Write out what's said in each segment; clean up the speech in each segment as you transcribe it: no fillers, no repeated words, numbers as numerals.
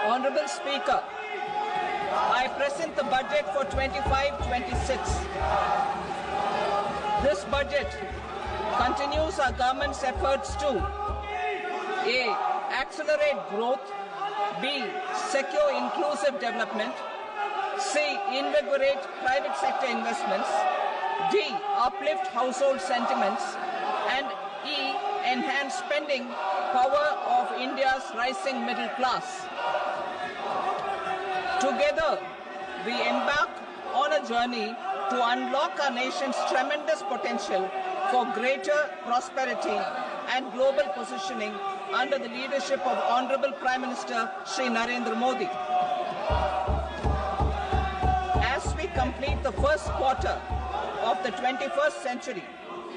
Honourable Speaker, I present the budget for 25-26. This budget continues our government's efforts to A. Accelerate growth, B. Secure inclusive development, C. Invigorate private sector investments, D. Uplift household sentiments, and E. Enhance spending power of India's rising middle class. Together, we embark on a journey to unlock our nation's tremendous potential for greater prosperity and global positioning under the leadership of Honourable Prime Minister Shri Narendra Modi. As we complete the first quarter of the 21st century,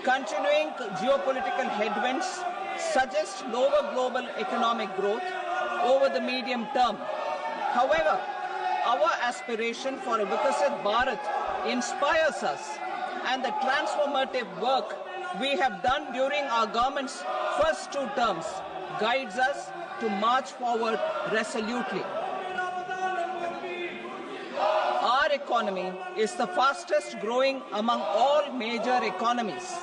continuing geopolitical headwinds suggest lower global economic growth over the medium term. However, our aspiration for a Vikasit Bharat inspires us, and the transformative work we have done during our government's first 2 terms guides us to march forward resolutely. Our economy is the fastest growing among all major economies.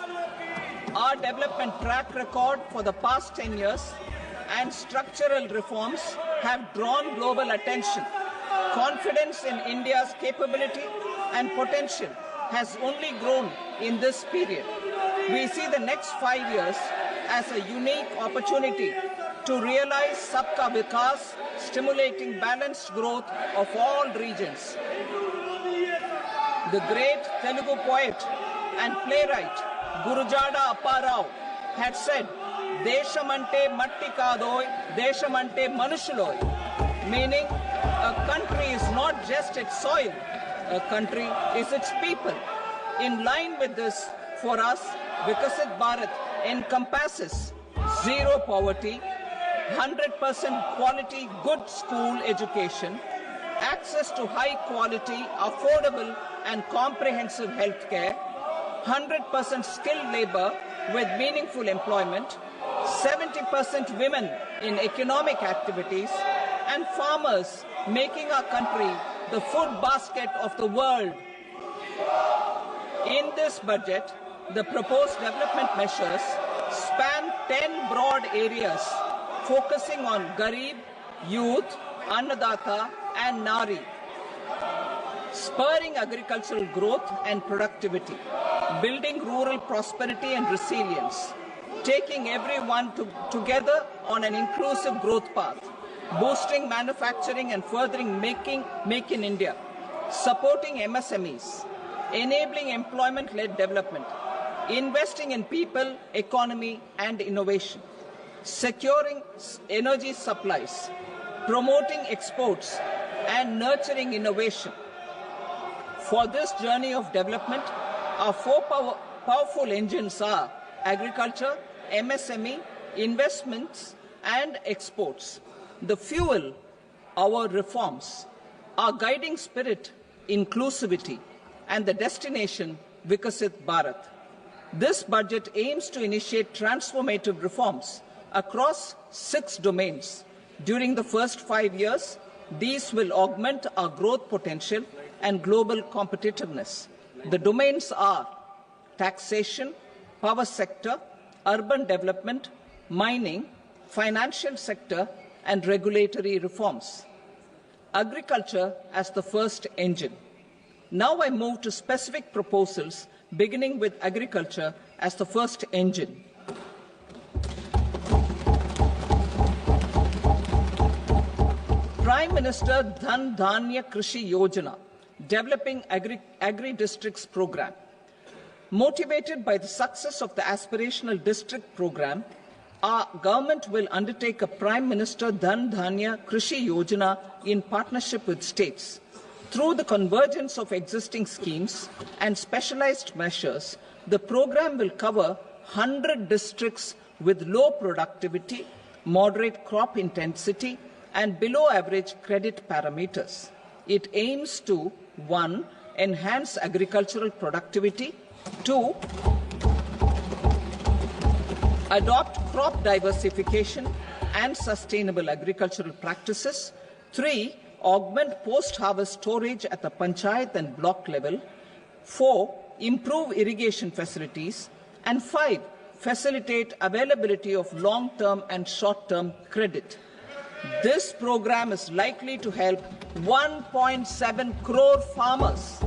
Our development track record for the past 10 years and structural reforms have drawn global attention. Confidence in India's capability and potential has only grown in this period. We see the next 5 years as a unique opportunity to realize Sabka Vikas, stimulating balanced growth of all regions. The great Telugu poet and playwright Gurujada Apparao had said, "Deshamante matti kadoy, deshamante manushuloy," meaning a country is not just its soil, a country is its people. In line with this, for us, Vikasit Bharat encompasses zero poverty, 100% quality good school education, access to high quality, affordable and comprehensive health care, 100% skilled labor with meaningful employment, 70% women in economic activities, and farmers making our country the food basket of the world. In this budget, the proposed development measures span 10 broad areas, focusing on Garib, youth, Annadata, and Nari, spurring agricultural growth and productivity, building rural prosperity and resilience, taking everyone together on an inclusive growth path, boosting manufacturing and furthering Make in India, supporting MSMEs, enabling employment-led development, investing in people, economy, and innovation, securing energy supplies, promoting exports, and nurturing innovation. For this journey of development, our 4 powerful engines are agriculture, MSME, investments, and exports. The fuel, our reforms, our guiding spirit, inclusivity, and the destination, Vikasit Bharat. This budget aims to initiate transformative reforms across 6 domains. During the first 5 years, these will augment our growth potential and global competitiveness. The domains are taxation, power sector, urban development, mining, financial sector, and regulatory reforms. Agriculture as the first engine. Now I move to specific proposals, beginning with agriculture as the first engine. Prime Minister Dhan Dhanya Krishi Yojana, Developing Agri-Districts Program. Motivated by the success of the Aspirational District Program, our government will undertake a Prime Minister Dhan Dhanya Krishi Yojana in partnership with states. Through the convergence of existing schemes and specialized measures, the program will cover 100 districts with low productivity, moderate crop intensity, and below average credit parameters. It aims to 1. Enhance agricultural productivity, 2. Adopt crop diversification and sustainable agricultural practices, 3. Augment post-harvest storage at the panchayat and block level. 4. Improve irrigation facilities. And 5. Facilitate availability of long-term and short-term credit. This program is likely to help 1.7 crore farmers.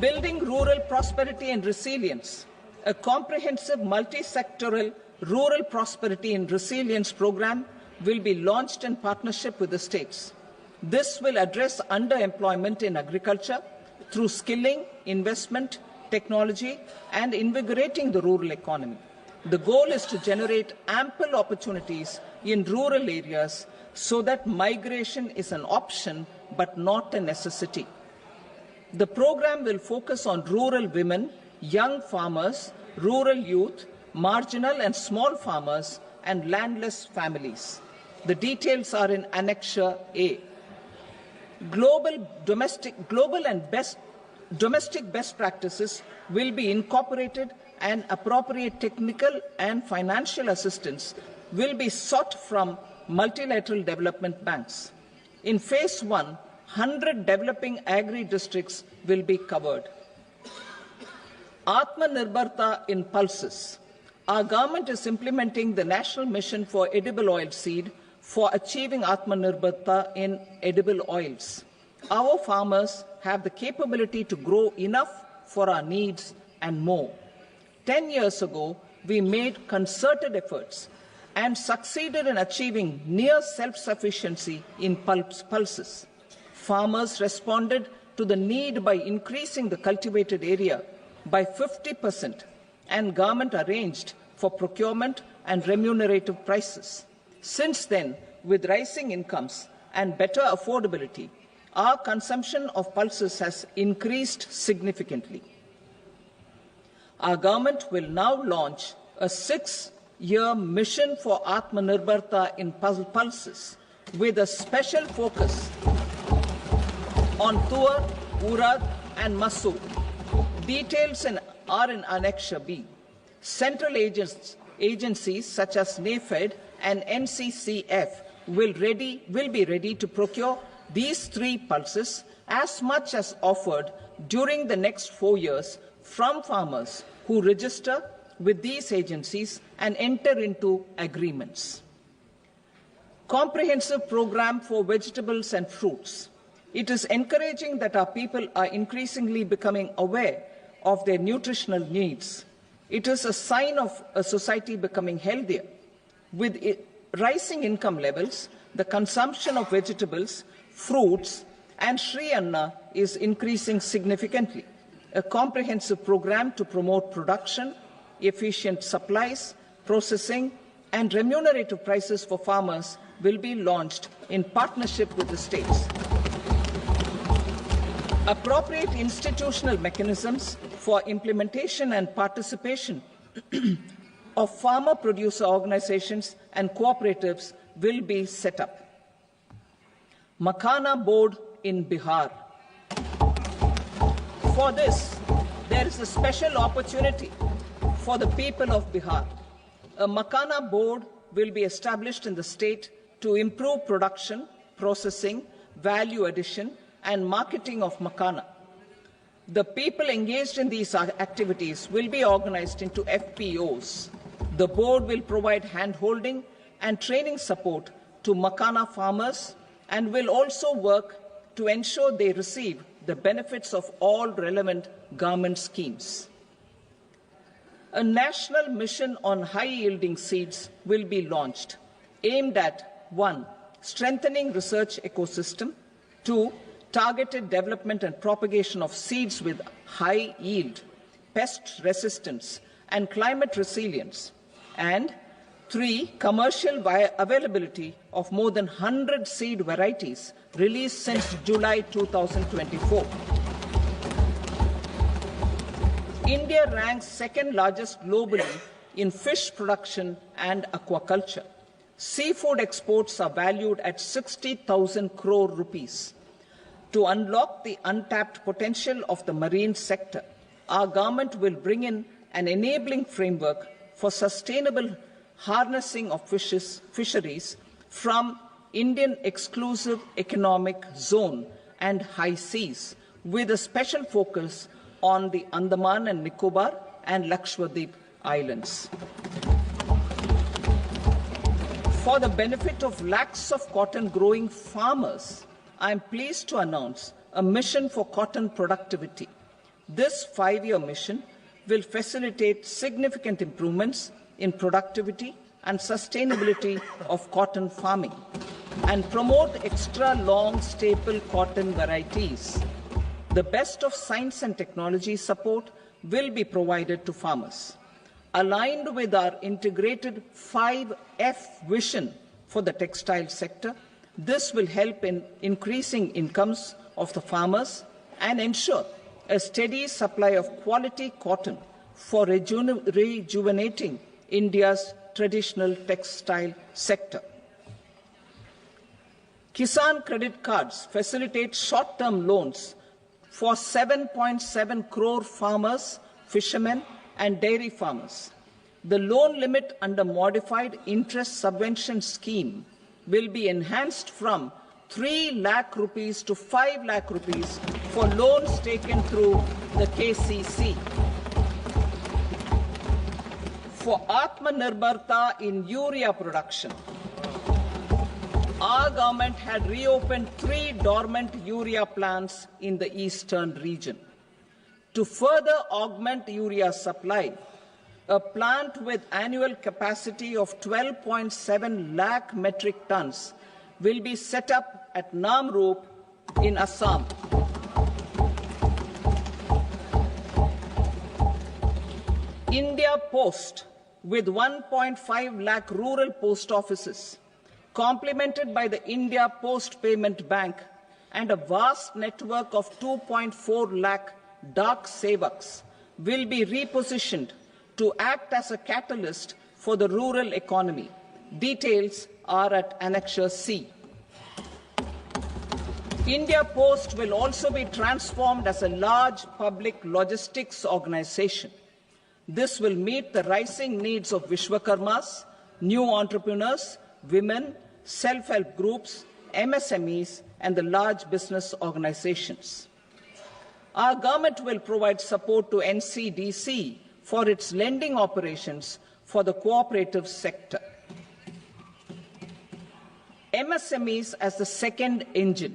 Building rural prosperity and resilience. A comprehensive multi-sectoral rural prosperity and resilience program will be launched in partnership with the states. This will address underemployment in agriculture through skilling, investment, technology, and invigorating the rural economy. The goal is to generate ample opportunities in rural areas so that migration is an option but not a necessity. The program will focus on rural women, young farmers, rural youth, marginal and small farmers, and landless families. The details are in Annexure A. Domestic best practices will be incorporated, and appropriate technical and financial assistance will be sought from multilateral development banks. In Phase 1, 100 developing agri-districts will be covered. Atmanirbharta in pulses. Our government is implementing the National Mission for Edible Oilseed for achieving Atmanirbharta in edible oils. Our farmers have the capability to grow enough for our needs and more. 10 years ago, we made concerted efforts and succeeded in achieving near self-sufficiency in pulses. Farmers responded to the need by increasing the cultivated area by 50%, and government arranged for procurement and remunerative prices. Since then, with rising incomes and better affordability, our consumption of pulses has increased significantly. Our government will now launch a 6-year mission for Atmanirbharta in pulses with a special focus on Tuar, Urad and Masoor. Details are in Annexure B. Central agencies such as NAFED and NCCF will be ready to procure these 3 pulses as much as offered during the next 4 years from farmers who register with these agencies and enter into agreements. Comprehensive program for vegetables and fruits. It is encouraging that our people are increasingly becoming aware of their nutritional needs. It is a sign of a society becoming healthier. With rising income levels, the consumption of vegetables, fruits, and Shri Anna is increasing significantly. A comprehensive program to promote production, efficient supplies, processing, and remunerative prices for farmers will be launched in partnership with the states. Appropriate institutional mechanisms for implementation and participation of farmer producer organizations and cooperatives will be set up. Makhana board in Bihar. For this, there is a special opportunity for the people of Bihar. A Makhana board will be established in the state to improve production, processing, value addition, and marketing of Makhana. The people engaged in these activities will be organized into FPOs. The board will provide hand-holding and training support to Makhana farmers and will also work to ensure they receive the benefits of all relevant government schemes. A national mission on high-yielding seeds will be launched, aimed at 1. Strengthening research ecosystem, 2. Targeted development and propagation of seeds with high yield, pest resistance, and climate resilience, and 3. Commercial availability of more than 100 seed varieties released since July 2024. India ranks second largest globally in fish production and aquaculture. Seafood exports are valued at 60,000 crore rupees. To unlock the untapped potential of the marine sector, our government will bring in an enabling framework for sustainable harnessing of fisheries from Indian exclusive economic zone and high seas, with a special focus on the Andaman and Nicobar and Lakshadweep Islands. For the benefit of lakhs of cotton growing farmers, I am pleased to announce a mission for cotton productivity. This 5-year mission will facilitate significant improvements in productivity and sustainability of cotton farming and promote extra long staple cotton varieties. The best of science and technology support will be provided to farmers. Aligned with our integrated 5F vision for the textile sector, this will help in increasing incomes of the farmers and ensure a steady supply of quality cotton for rejuvenating India's traditional textile sector. Kisan credit cards facilitate short-term loans for 7.7 crore farmers, fishermen, and dairy farmers. The loan limit under modified interest subvention scheme will be enhanced from 3 lakh rupees to 5 lakh rupees for loans taken through the KCC. For Atmanirbharta in urea production, our government had reopened 3 dormant urea plants in the eastern region. To further augment urea supply, a plant with annual capacity of 12.7 lakh metric tons will be set up at Namrup in Assam. India Post, with 1.5 lakh rural post offices, complemented by the India Post Payment Bank and a vast network of 2.4 lakh Dak Sevaks, will be repositioned to act as a catalyst for the rural economy. Details are at Annexure C. India Post will also be transformed as a large public logistics organization. This will meet the rising needs of Vishwakarmas, new entrepreneurs, women, self-help groups, MSMEs, and the large business organizations. Our government will provide support to NCDC for its lending operations for the cooperative sector. MSMEs as the second engine.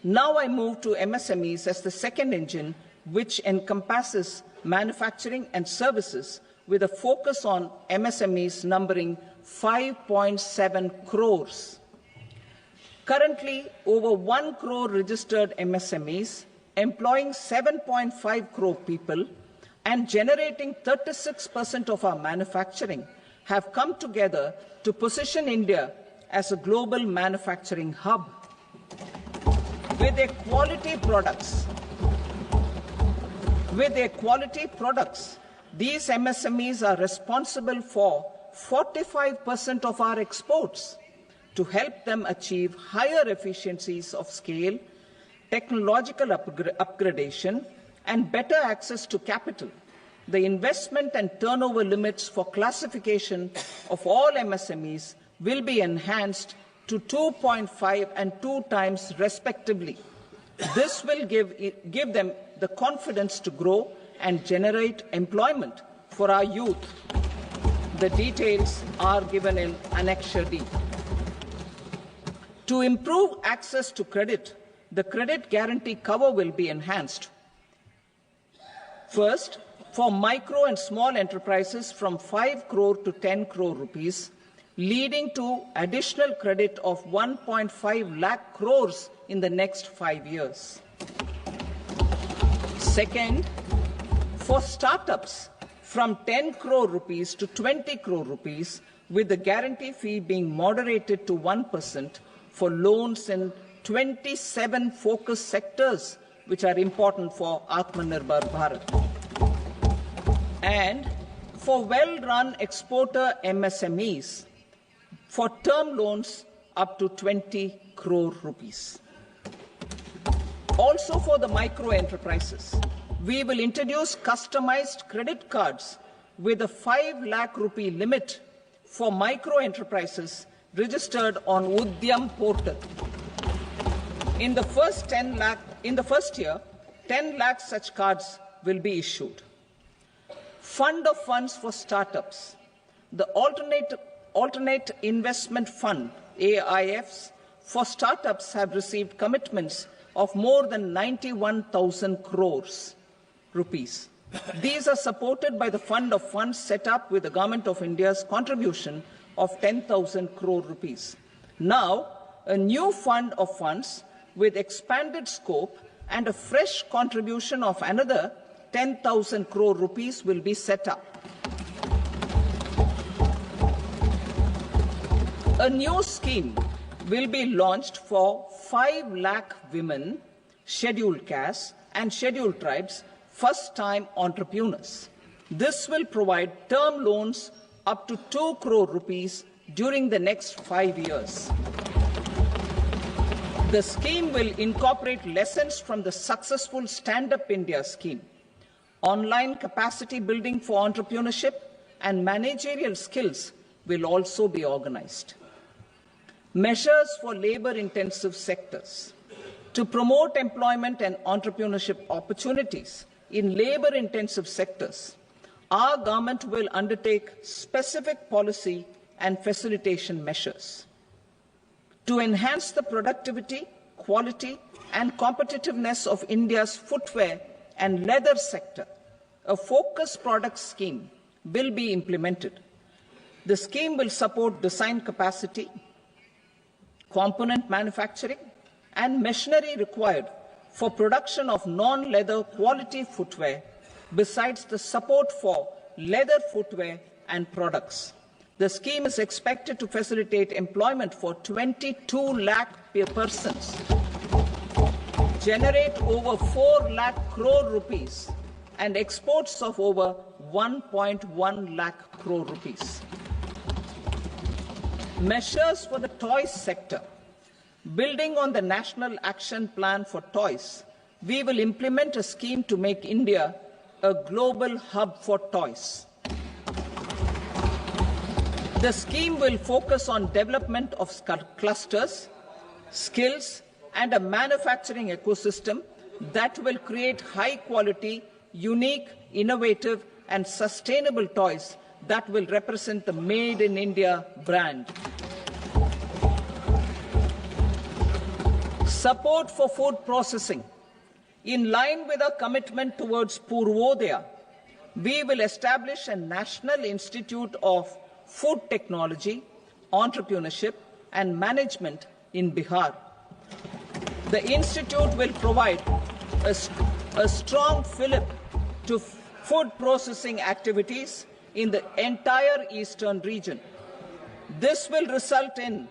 Now I move to MSMEs as the second engine, which encompasses manufacturing and services with a focus on MSMEs numbering 5.7 crores. Currently, over 1 crore registered MSMEs, employing 7.5 crore people and generating 36% of our manufacturing, have come together to position India as a global manufacturing hub. With their quality products, these MSMEs are responsible for 45% of our exports. To help them achieve higher efficiencies of scale, technological upgradation, and better access to capital, the investment and turnover limits for classification of all MSMEs will be enhanced to 2.5 and 2 times respectively. This will give them the confidence to grow and generate employment for our youth. The details are given in Annexure D. To improve access to credit, the credit guarantee cover will be enhanced. First, for micro and small enterprises from 5 crore to 10 crore rupees, leading to additional credit of 1.5 lakh crores in the next 5 years. Second, for startups from 10 crore rupees to 20 crore rupees, with the guarantee fee being moderated to 1% for loans in 27 focus sectors which are important for Atmanirbhar Bharat. And for well-run exporter MSMEs, for term loans up to 20 crore rupees. Also for the micro enterprises, we will introduce customized credit cards with a 5 lakh rupee limit for micro enterprises registered on Udyam portal. In the first year, 10 lakh such cards will be issued. Fund of funds for startups. The alternate investment fund, AIFs, for startups have received commitments of more than 91,000 crores rupees. These are supported by the fund of funds set up with the Government of India's contribution of 10,000 crore rupees. Now, a new fund of funds with expanded scope and a fresh contribution of another 10,000 crore rupees will be set up. A new scheme will be launched for 5 lakh women, scheduled castes and scheduled tribes, first-time entrepreneurs. This will provide term loans up to 2 crore rupees during the next 5 years. The scheme will incorporate lessons from the successful Stand Up India scheme. Online capacity building for entrepreneurship and managerial skills will also be organized. Measures for labor-intensive sectors. To promote employment and entrepreneurship opportunities in labor-intensive sectors, our government will undertake specific policy and facilitation measures. To enhance the productivity, quality and competitiveness of India's footwear and leather sector, a focused product scheme will be implemented. The scheme will support design capacity, component manufacturing and machinery required for production of non-leather quality footwear, besides the support for leather footwear and products. The scheme is expected to facilitate employment for 22 lakh persons, generate over 4 lakh crore rupees and exports of over 1.1 lakh crore rupees. Measures for the toys sector. Building on the National Action Plan for Toys, we will implement a scheme to make India a global hub for toys. The scheme will focus on development of clusters, skills, and a manufacturing ecosystem that will create high-quality, unique, innovative, and sustainable toys that will represent the Made in India brand. Support for food processing. In line with our commitment towards Purvodaya, we will establish a National Institute of Food Technology, Entrepreneurship and Management in Bihar. The institute will provide a strong fillip to food processing activities in the entire eastern region. This will result in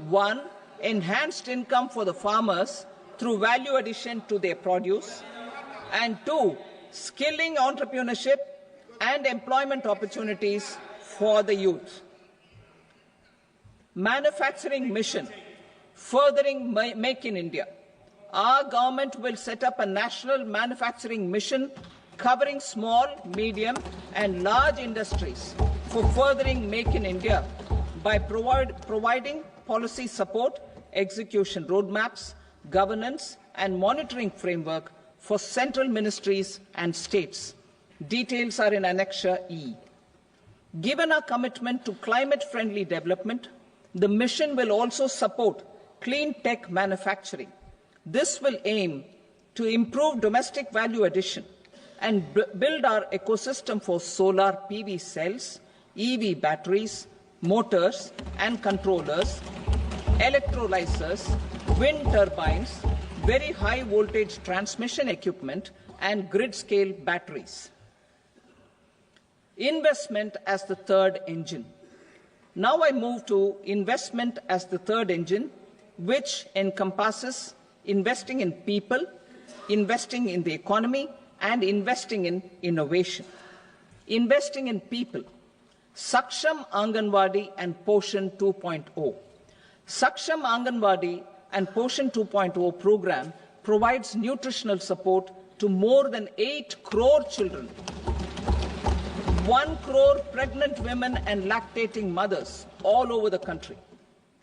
1. Enhanced income for the farmers through value addition to their produce, and 2. Skilling entrepreneurship and employment opportunities for the youth. Manufacturing mission, furthering Make in India. Our government will set up a national manufacturing mission covering small, medium and large industries for furthering Make in India by providing policy support, execution roadmaps, governance and monitoring framework for central ministries and states. Details are in Annexure E. Given our commitment to climate-friendly development, the mission will also support clean tech manufacturing. This will aim to improve domestic value addition and build our ecosystem for solar PV cells, EV batteries, motors and controllers, electrolyzers, wind turbines, very high voltage transmission equipment and grid-scale batteries. Investment as the third engine. Now I move to investment as the third engine, which encompasses investing in people, investing in the economy, and investing in innovation. Investing in people. Saksham Anganwadi and Poshan 2.0. Saksham Anganwadi and Poshan 2.0 program provides nutritional support to more than 8 crore children. 1 crore pregnant women and lactating mothers all over the country,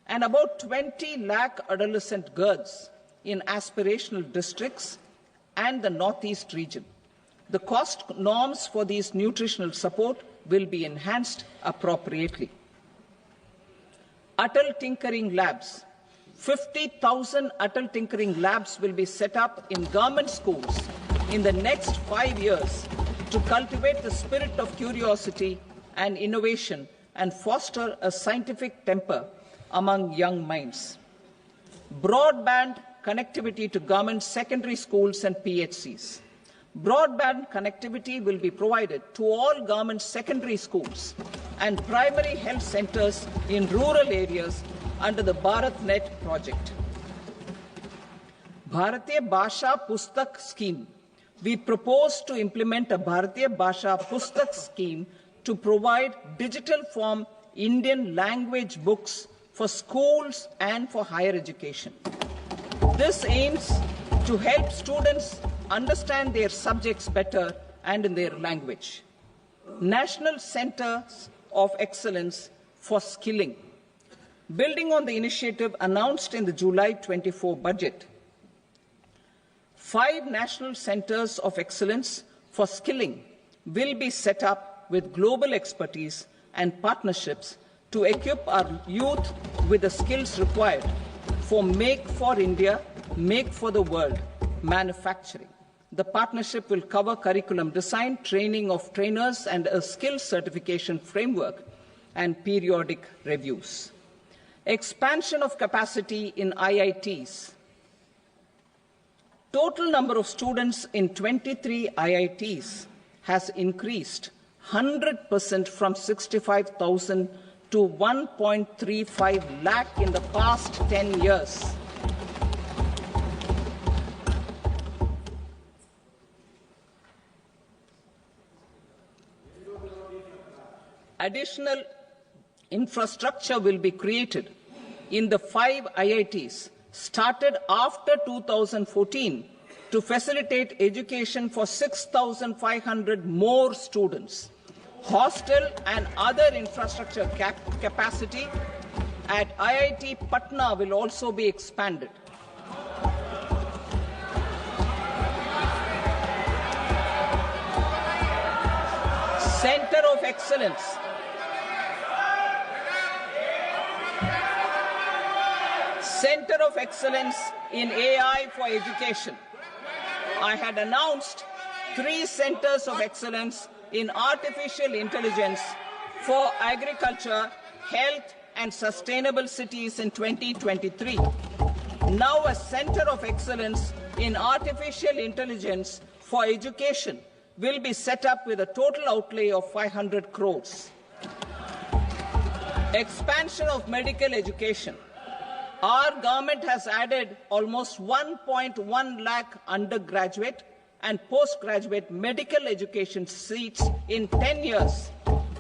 and about 20 lakh adolescent girls in aspirational districts and the Northeast region. The cost norms for these nutritional support will be enhanced appropriately. Atal Tinkering Labs. 50,000 Atal Tinkering Labs will be set up in government schools in the next 5 years to cultivate the spirit of curiosity and innovation and foster a scientific temper among young minds. Broadband connectivity to government secondary schools and PHCs. Broadband connectivity will be provided to all government secondary schools and primary health centers in rural areas under the BharatNet project. Bharatiya Bhasha Pustak Scheme. We propose to implement a Bharatiya Bhasha Pustak scheme to provide digital form Indian language books for schools and for higher education. This aims to help students understand their subjects better and in their language. National Centers of Excellence for Skilling. Building on the initiative announced in the July 24 budget, 5 national centers of excellence for skilling will be set up with global expertise and partnerships to equip our youth with the skills required for Make for India, Make for the World manufacturing. The partnership will cover curriculum design, training of trainers, and a skills certification framework and periodic reviews. Expansion of capacity in IITs. Total number of students in 23 IITs has increased 100% from 65,000 to 1.35 lakh in the past 10 years. Additional infrastructure will be created in the 5 IITs started after 2014 to facilitate education for 6,500 more students. Hostel and other infrastructure capacity at IIT Patna will also be expanded. Center of Excellence. Center of Excellence in AI for Education. I had announced 3 centers of excellence in artificial intelligence for agriculture, health, and sustainable cities in 2023. Now a center of excellence in artificial intelligence for education will be set up with a total outlay of 500 crores. Expansion of medical education. Our government has added almost 1.1 lakh undergraduate and postgraduate medical education seats in 10 years,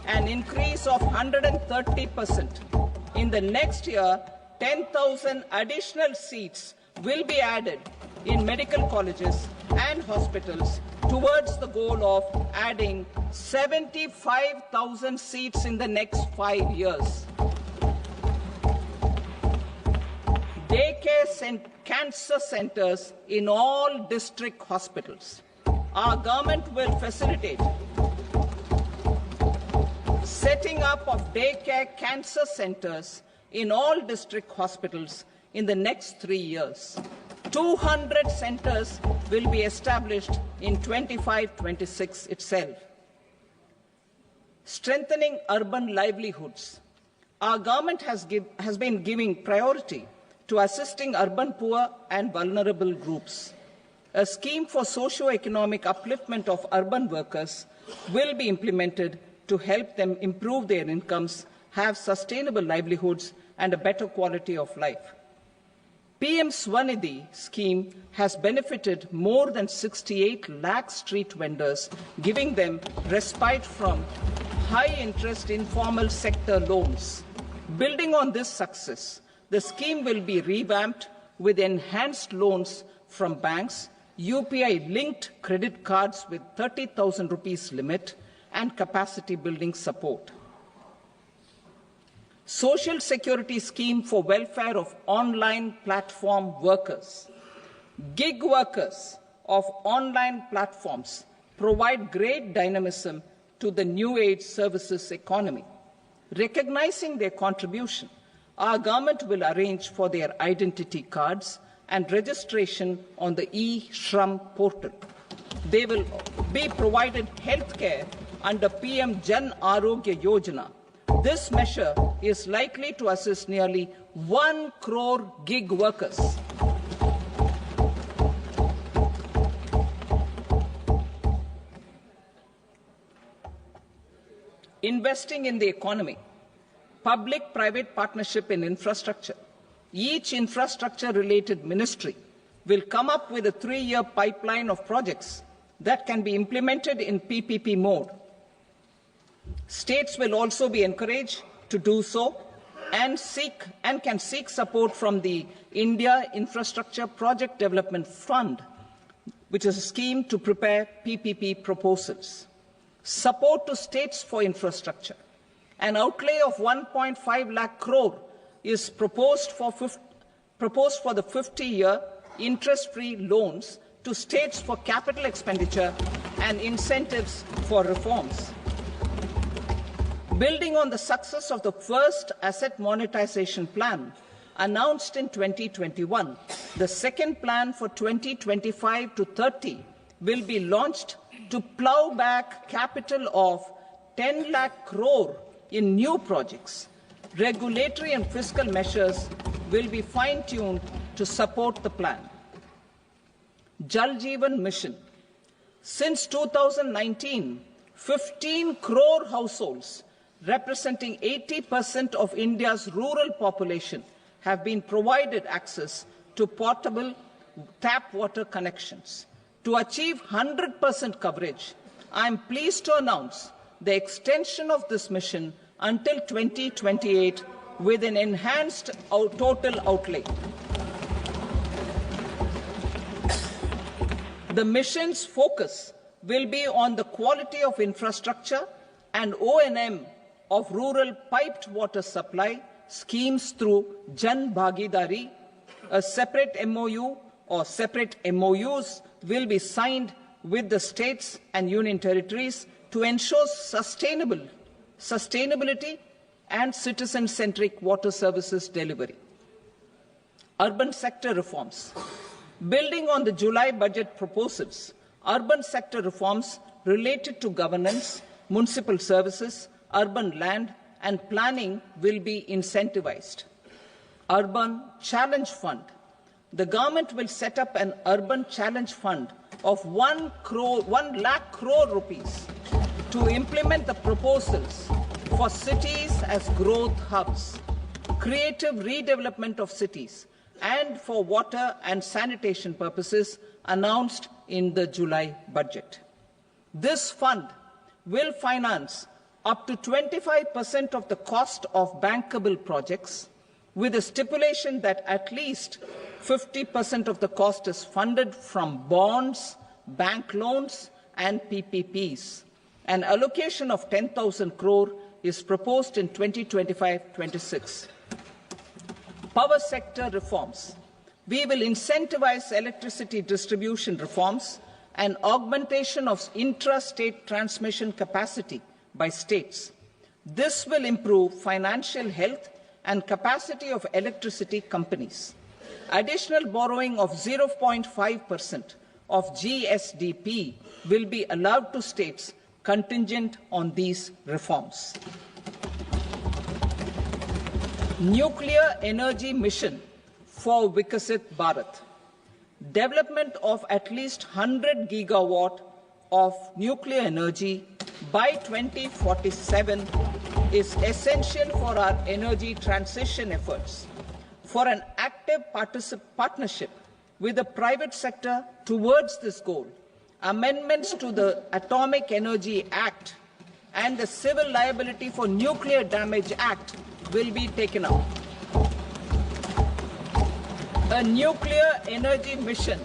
an increase of 130%. In the next year, 10,000 additional seats will be added in medical colleges and hospitals towards the goal of adding 75,000 seats in the next 5 years. Daycare cancer centers in all district hospitals. Our government will facilitate setting up of daycare cancer centers in all district hospitals in the next 3 years. 200 centers will be established in 25-26 itself. Strengthening urban livelihoods. Our government has been giving priority to assisting urban poor and vulnerable groups. A scheme for socio-economic upliftment of urban workers will be implemented to help them improve their incomes, have sustainable livelihoods, and a better quality of life. PM Swanidhi scheme has benefited more than 68 lakh street vendors, giving them respite from high-interest informal sector loans. Building on this success, the scheme will be revamped with enhanced loans from banks, UPI-linked credit cards with 30,000 rupees limit, and capacity building support. Social Security scheme for welfare of online platform workers. Gig workers of online platforms provide great dynamism to the new age services economy. Recognizing their contribution, our government will arrange for their identity cards and registration on the e-Shram portal. They will be provided healthcare under PM Jan Arogya Yojana. This measure is likely to assist nearly 1 crore gig workers. Investing in the economy, public-private partnership in infrastructure. Each infrastructure-related ministry will come up with a 3-year pipeline of projects that can be implemented in PPP mode. States will also be encouraged to do so and can seek support from the India Infrastructure Project Development Fund, which is a scheme to prepare PPP proposals. Support to states for infrastructure. An outlay of 1.5 lakh crore is proposed for the 50-year interest-free loans to states for capital expenditure and incentives for reforms. Building on the success of the first asset monetization plan announced in 2021, the second plan for 2025 to 30 will be launched to plow back capital of 10 lakh crore in new projects. Regulatory and fiscal measures will be fine-tuned to support the plan. Jal Jeevan Mission. Since 2019, 15 crore households, representing 80% of India's rural population, have been provided access to portable tap water connections. To achieve 100% coverage, I am pleased to announce the extension of this mission until 2028 with an enhanced total outlay. The mission's focus will be on the quality of infrastructure and O&M of rural piped water supply schemes through Jan Bhagidari. A separate MOU or separate MOUs will be signed with the states and union territories to ensure sustainability and citizen-centric water services delivery. Urban sector reforms. Building on the July budget proposals, urban sector reforms related to governance, municipal services, urban land and planning will be incentivized. Urban Challenge Fund. The government will set up an urban challenge fund of 1 lakh crore rupees to implement the proposals for cities as growth hubs, creative redevelopment of cities, and for water and sanitation purposes announced in the July budget. This fund will finance up to 25% of the cost of bankable projects, with a stipulation that at least 50% of the cost is funded from bonds, bank loans, and PPPs. An allocation of 10,000 crore is proposed in 2025-26. Power sector reforms. We will incentivize electricity distribution reforms and augmentation of intra-state transmission capacity by states. This will improve financial health and capacity of electricity companies. Additional borrowing of 0.5% of GSDP will be allowed to states contingent on these reforms. Nuclear energy mission for Vikasit Bharat. Development of at least 100 gigawatt of nuclear energy by 2047 is essential for our energy transition efforts. For an active partnership with the private sector towards this goal, amendments to the Atomic Energy Act and the Civil Liability for Nuclear Damage Act will be taken up. A nuclear energy mission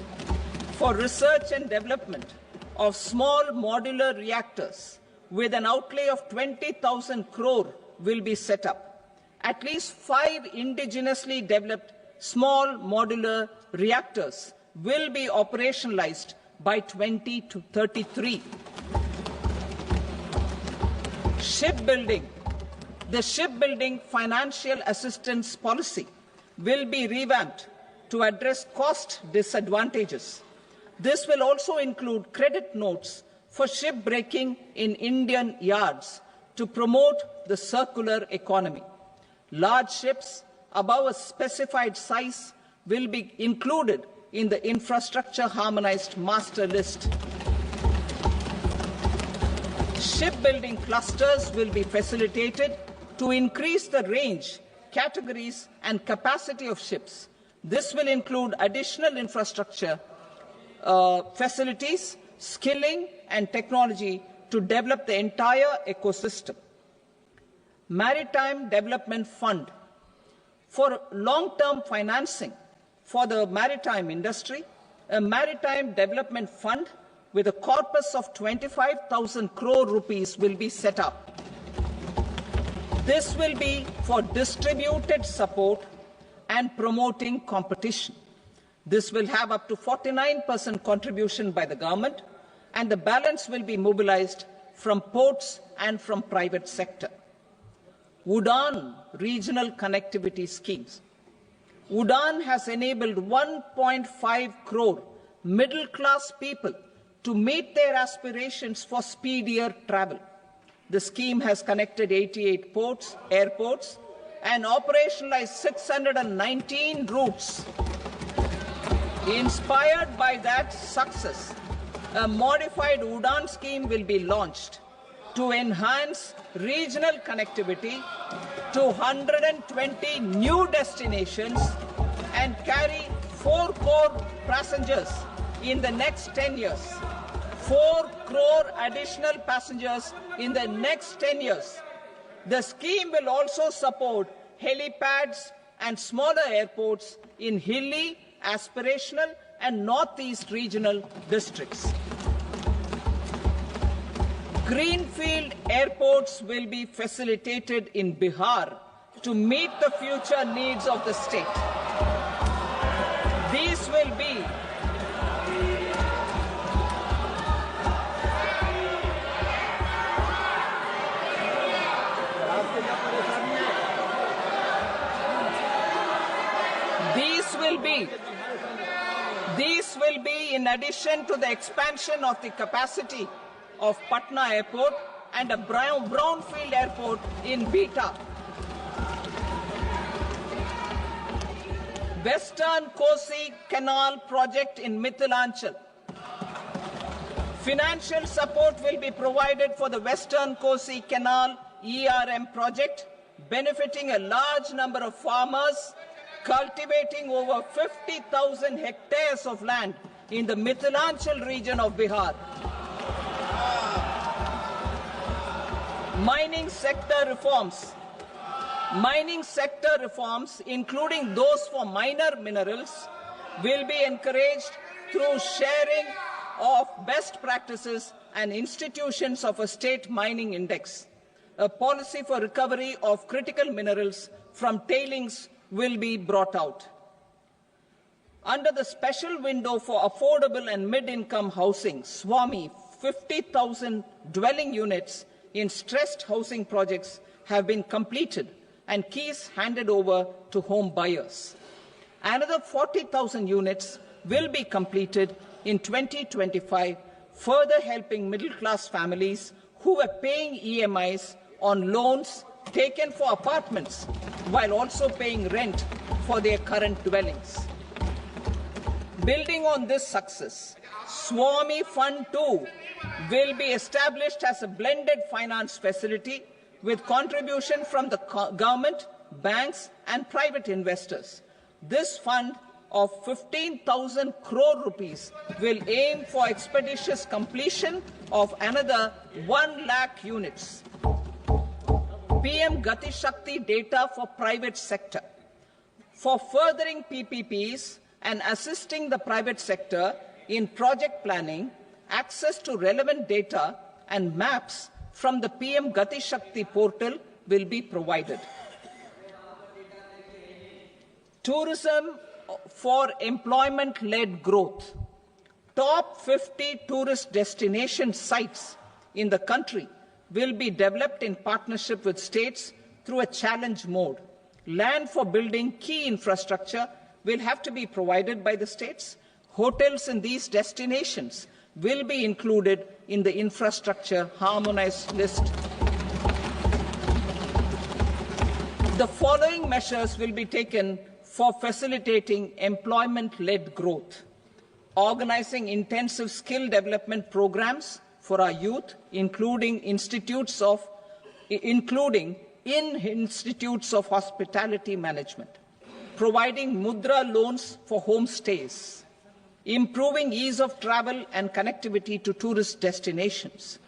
for research and development of small modular reactors with an outlay of 20,000 crore will be set up. At least 5 indigenously developed small modular reactors will be operationalized by 2033. Shipbuilding. The shipbuilding financial assistance policy will be revamped to address cost disadvantages. This will also include credit notes for shipbreaking in Indian yards to promote the circular economy. Large ships above a specified size will be included in the infrastructure harmonized master list. Shipbuilding clusters will be facilitated to increase the range, categories and capacity of ships. This will include additional infrastructure, facilities, skilling and technology to develop the entire ecosystem. Maritime Development Fund. For long-term financing for the maritime industry, a Maritime Development Fund with a corpus of 25,000 crore rupees will be set up. This will be for distributed support and promoting competition. This will have up to 49% contribution by the government, and the balance will be mobilized from ports and from private sector. UDAN regional connectivity schemes. UDAN has enabled 1.5 crore middle-class people to meet their aspirations for speedier travel. The scheme has connected 88 airports, and operationalized 619 routes. Inspired by that success, a modified UDAN scheme will be launched to enhance regional connectivity to 120 new destinations and carry 4 crore passengers in the next 10 years. 4 crore additional passengers in the next 10 years. The scheme will also support helipads and smaller airports in hilly, aspirational and northeast regional districts. Greenfield airports will be facilitated in Bihar to meet the future needs of the state. These will be These will be in addition to the expansion of the capacity of Patna Airport and a brownfield airport in Beta. Western Kosi Canal project in Mithilanchal. Financial support will be provided for the Western Kosi Canal ERM project, benefiting a large number of farmers cultivating over 50,000 hectares of land in the Mithilanchal region of Bihar. Mining sector reforms. Mining sector reforms, including those for minor minerals, will be encouraged through sharing of best practices and institutions of a state mining index. A policy for recovery of critical minerals from tailings will be brought out. Under the special window for affordable and mid-income housing, SWAMI, 50,000 dwelling units in stressed housing projects have been completed and keys handed over to home buyers. Another 40,000 units will be completed in 2025, further helping middle-class families who were paying EMIs on loans taken for apartments while also paying rent for their current dwellings. Building on this success, SWAMI Fund 2 will be established as a blended finance facility with contribution from the government, banks and private investors. This fund of 15,000 crore rupees will aim for expeditious completion of another 1 lakh units. PM Gati Shakti data for private sector. For furthering PPPs and assisting the private sector in project planning, access to relevant data and maps from the PM Gati Shakti portal will be provided. Tourism for employment-led growth. Top 50 tourist destination sites in the country will be developed in partnership with states through a challenge mode. Land for building key infrastructure will have to be provided by the states. Hotels in these destinations will be included in the infrastructure harmonized list. The following measures will be taken for facilitating employment-led growth: organizing intensive skill development programs for our youth, including in institutes of hospitality management, providing mudra loans for homestays, improving ease of travel and connectivity to tourist destinations,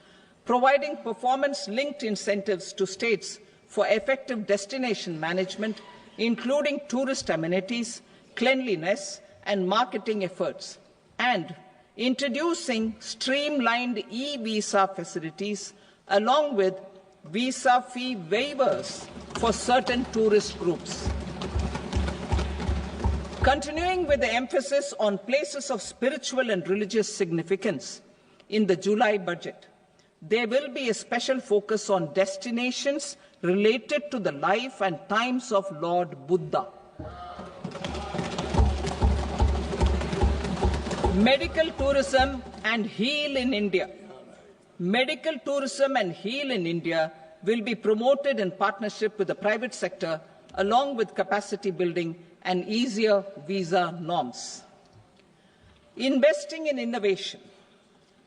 providing performance-linked incentives to states for effective destination management, including tourist amenities, cleanliness, and marketing efforts, and introducing streamlined e-visa facilities along with visa fee waivers for certain tourist groups. Continuing with the emphasis on places of spiritual and religious significance, in the July budget, there will be a special focus on destinations related to the life and times of Lord Buddha. Medical tourism and heal in India. Medical tourism and heal in India will be promoted in partnership with the private sector, along with capacity building and easier visa norms. Investing in innovation.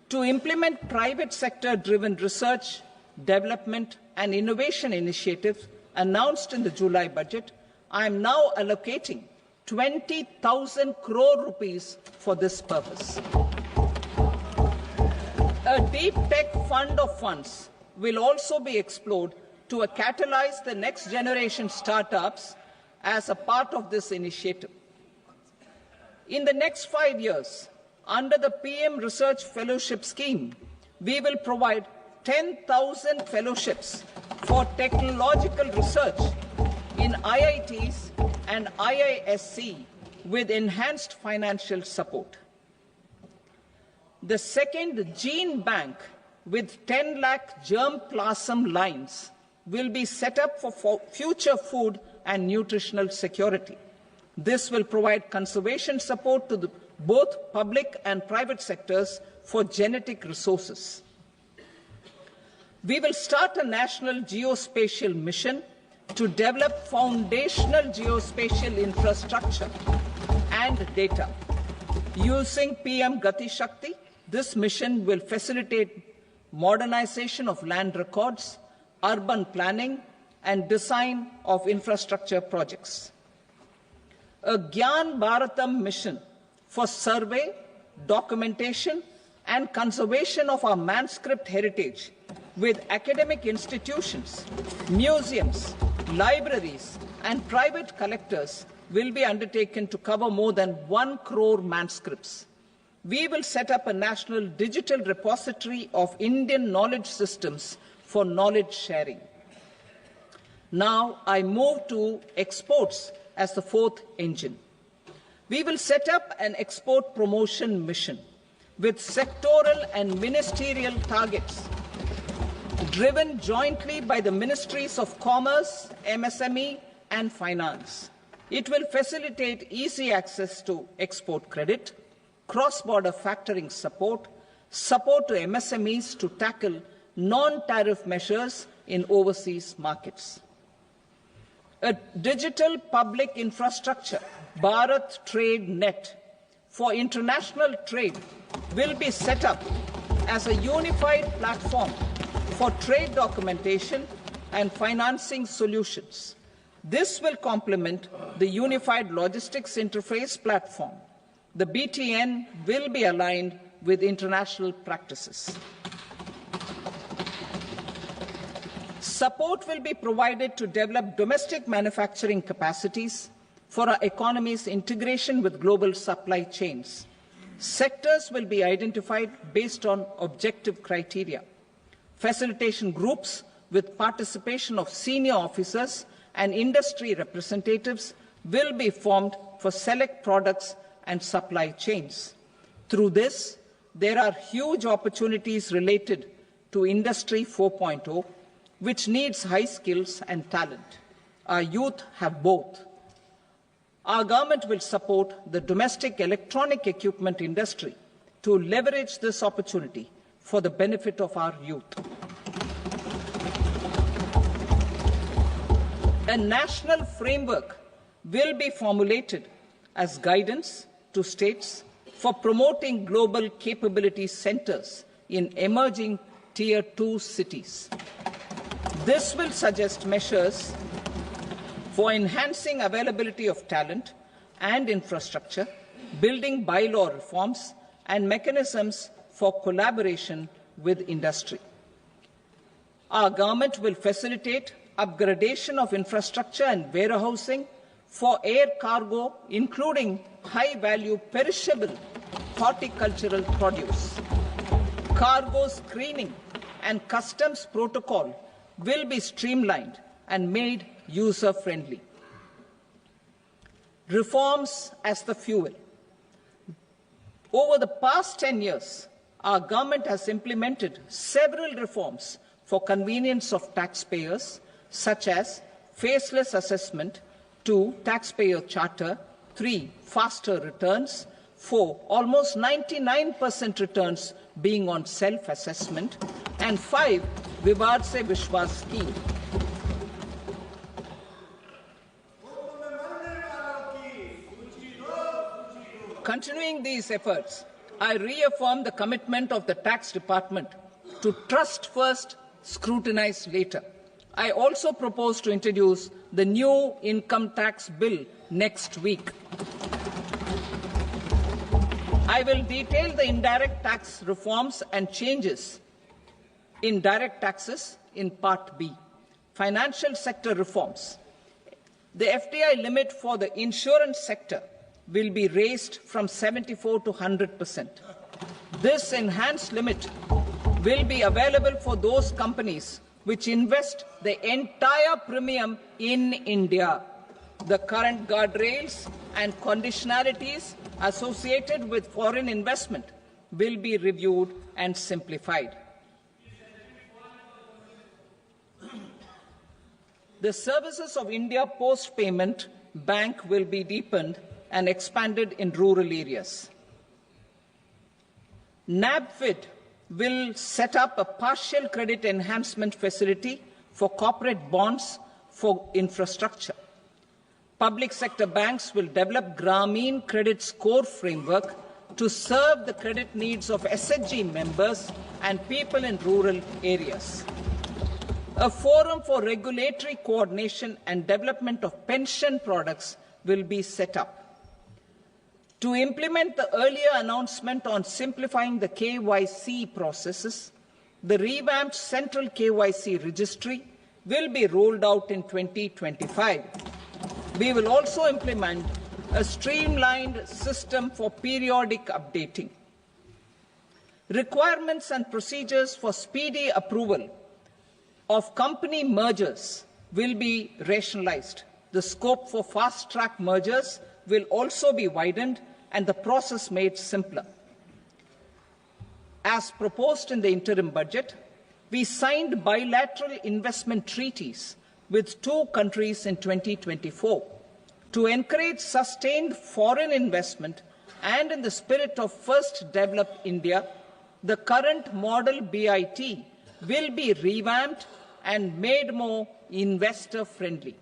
To implement private sector-driven research, development and innovation initiatives announced in the July budget, I am now allocating 20,000 crore rupees for this purpose. A deep tech fund of funds will also be explored to catalyze the next generation startups as a part of this initiative. In the next 5 years, under the PM Research Fellowship Scheme, we will provide 10,000 fellowships for technological research in IITs and IISc with enhanced financial support. The second gene bank with 10 lakh germplasm lines will be set up for future food and nutritional security. This will provide conservation support to both public and private sectors for genetic resources. We will start a national geospatial mission to develop foundational geospatial infrastructure and data. Using PM Gati Shakti, this mission will facilitate modernization of land records, urban planning, and design of infrastructure projects. A Gyan Bharatam mission for survey, documentation, and conservation of our manuscript heritage with academic institutions, museums, libraries, and private collectors will be undertaken to cover more than 1 crore manuscripts. We will set up a national digital repository of Indian knowledge systems for knowledge sharing. Now I move to exports as the fourth engine. We will set up an export promotion mission with sectoral and ministerial targets driven jointly by the Ministries of Commerce, MSME, and Finance. It will facilitate easy access to export credit, cross-border factoring support, support to MSMEs to tackle non-tariff measures in overseas markets. A digital public infrastructure, Bharat Trade Net, for international trade will be set up as a unified platform for trade documentation and financing solutions. This will complement the Unified Logistics Interface platform. The BTN will be aligned with international practices. Support will be provided to develop domestic manufacturing capacities for our economy's integration with global supply chains. Sectors will be identified based on objective criteria. Facilitation groups with participation of senior officers and industry representatives will be formed for select products and supply chains. Through this, there are huge opportunities related to Industry 4.0, which needs high skills and talent. Our youth have both. Our government will support the domestic electronic equipment industry to leverage this opportunity for the benefit of our youth. A national framework will be formulated as guidance to states for promoting global capability centers in emerging Tier 2 cities. This will suggest measures for enhancing availability of talent and infrastructure, building bylaw reforms, and mechanisms for collaboration with industry. Our government will facilitate upgradation of infrastructure and warehousing for air cargo, including high-value perishable horticultural produce. Cargo screening and customs protocol will be streamlined and made user-friendly. Reforms as the fuel. Over the past 10 years, our government has implemented several reforms for convenience of taxpayers, such as faceless assessment, 2, taxpayer charter, 3, faster returns, 4, almost 99% returns being on self-assessment, and 5, Vivad Se Vishwas scheme. Continuing these efforts, I reaffirm the commitment of the Tax Department to trust first, scrutinize later. I also propose to introduce the new income tax bill next week. I will detail the indirect tax reforms and changes in direct taxes in Part B. Financial sector reforms. The FDI limit for the insurance sector will be raised from 74 to 100%. This enhanced limit will be available for those companies which invest the entire premium in India. The current guardrails and conditionalities associated with foreign investment will be reviewed and simplified. The services of India Post Payment Bank will be deepened and expanded in rural areas. NABFID will set up a partial credit enhancement facility for corporate bonds for infrastructure. Public sector banks will develop Grameen Credit Score Framework to serve the credit needs of SHG members and people in rural areas. A forum for regulatory coordination and development of pension products will be set up. To implement the earlier announcement on simplifying the KYC processes, the revamped Central KYC Registry will be rolled out in 2025. We will also implement a streamlined system for periodic updating. Requirements and procedures for speedy approval of company mergers will be rationalized. The scope for fast-track mergers will also be widened and the process made simpler. As proposed in the interim budget, we signed bilateral investment treaties with 2 countries in 2024 to encourage sustained foreign investment, and in the spirit of First Develop India, the current model BIT will be revamped and made more investor-friendly.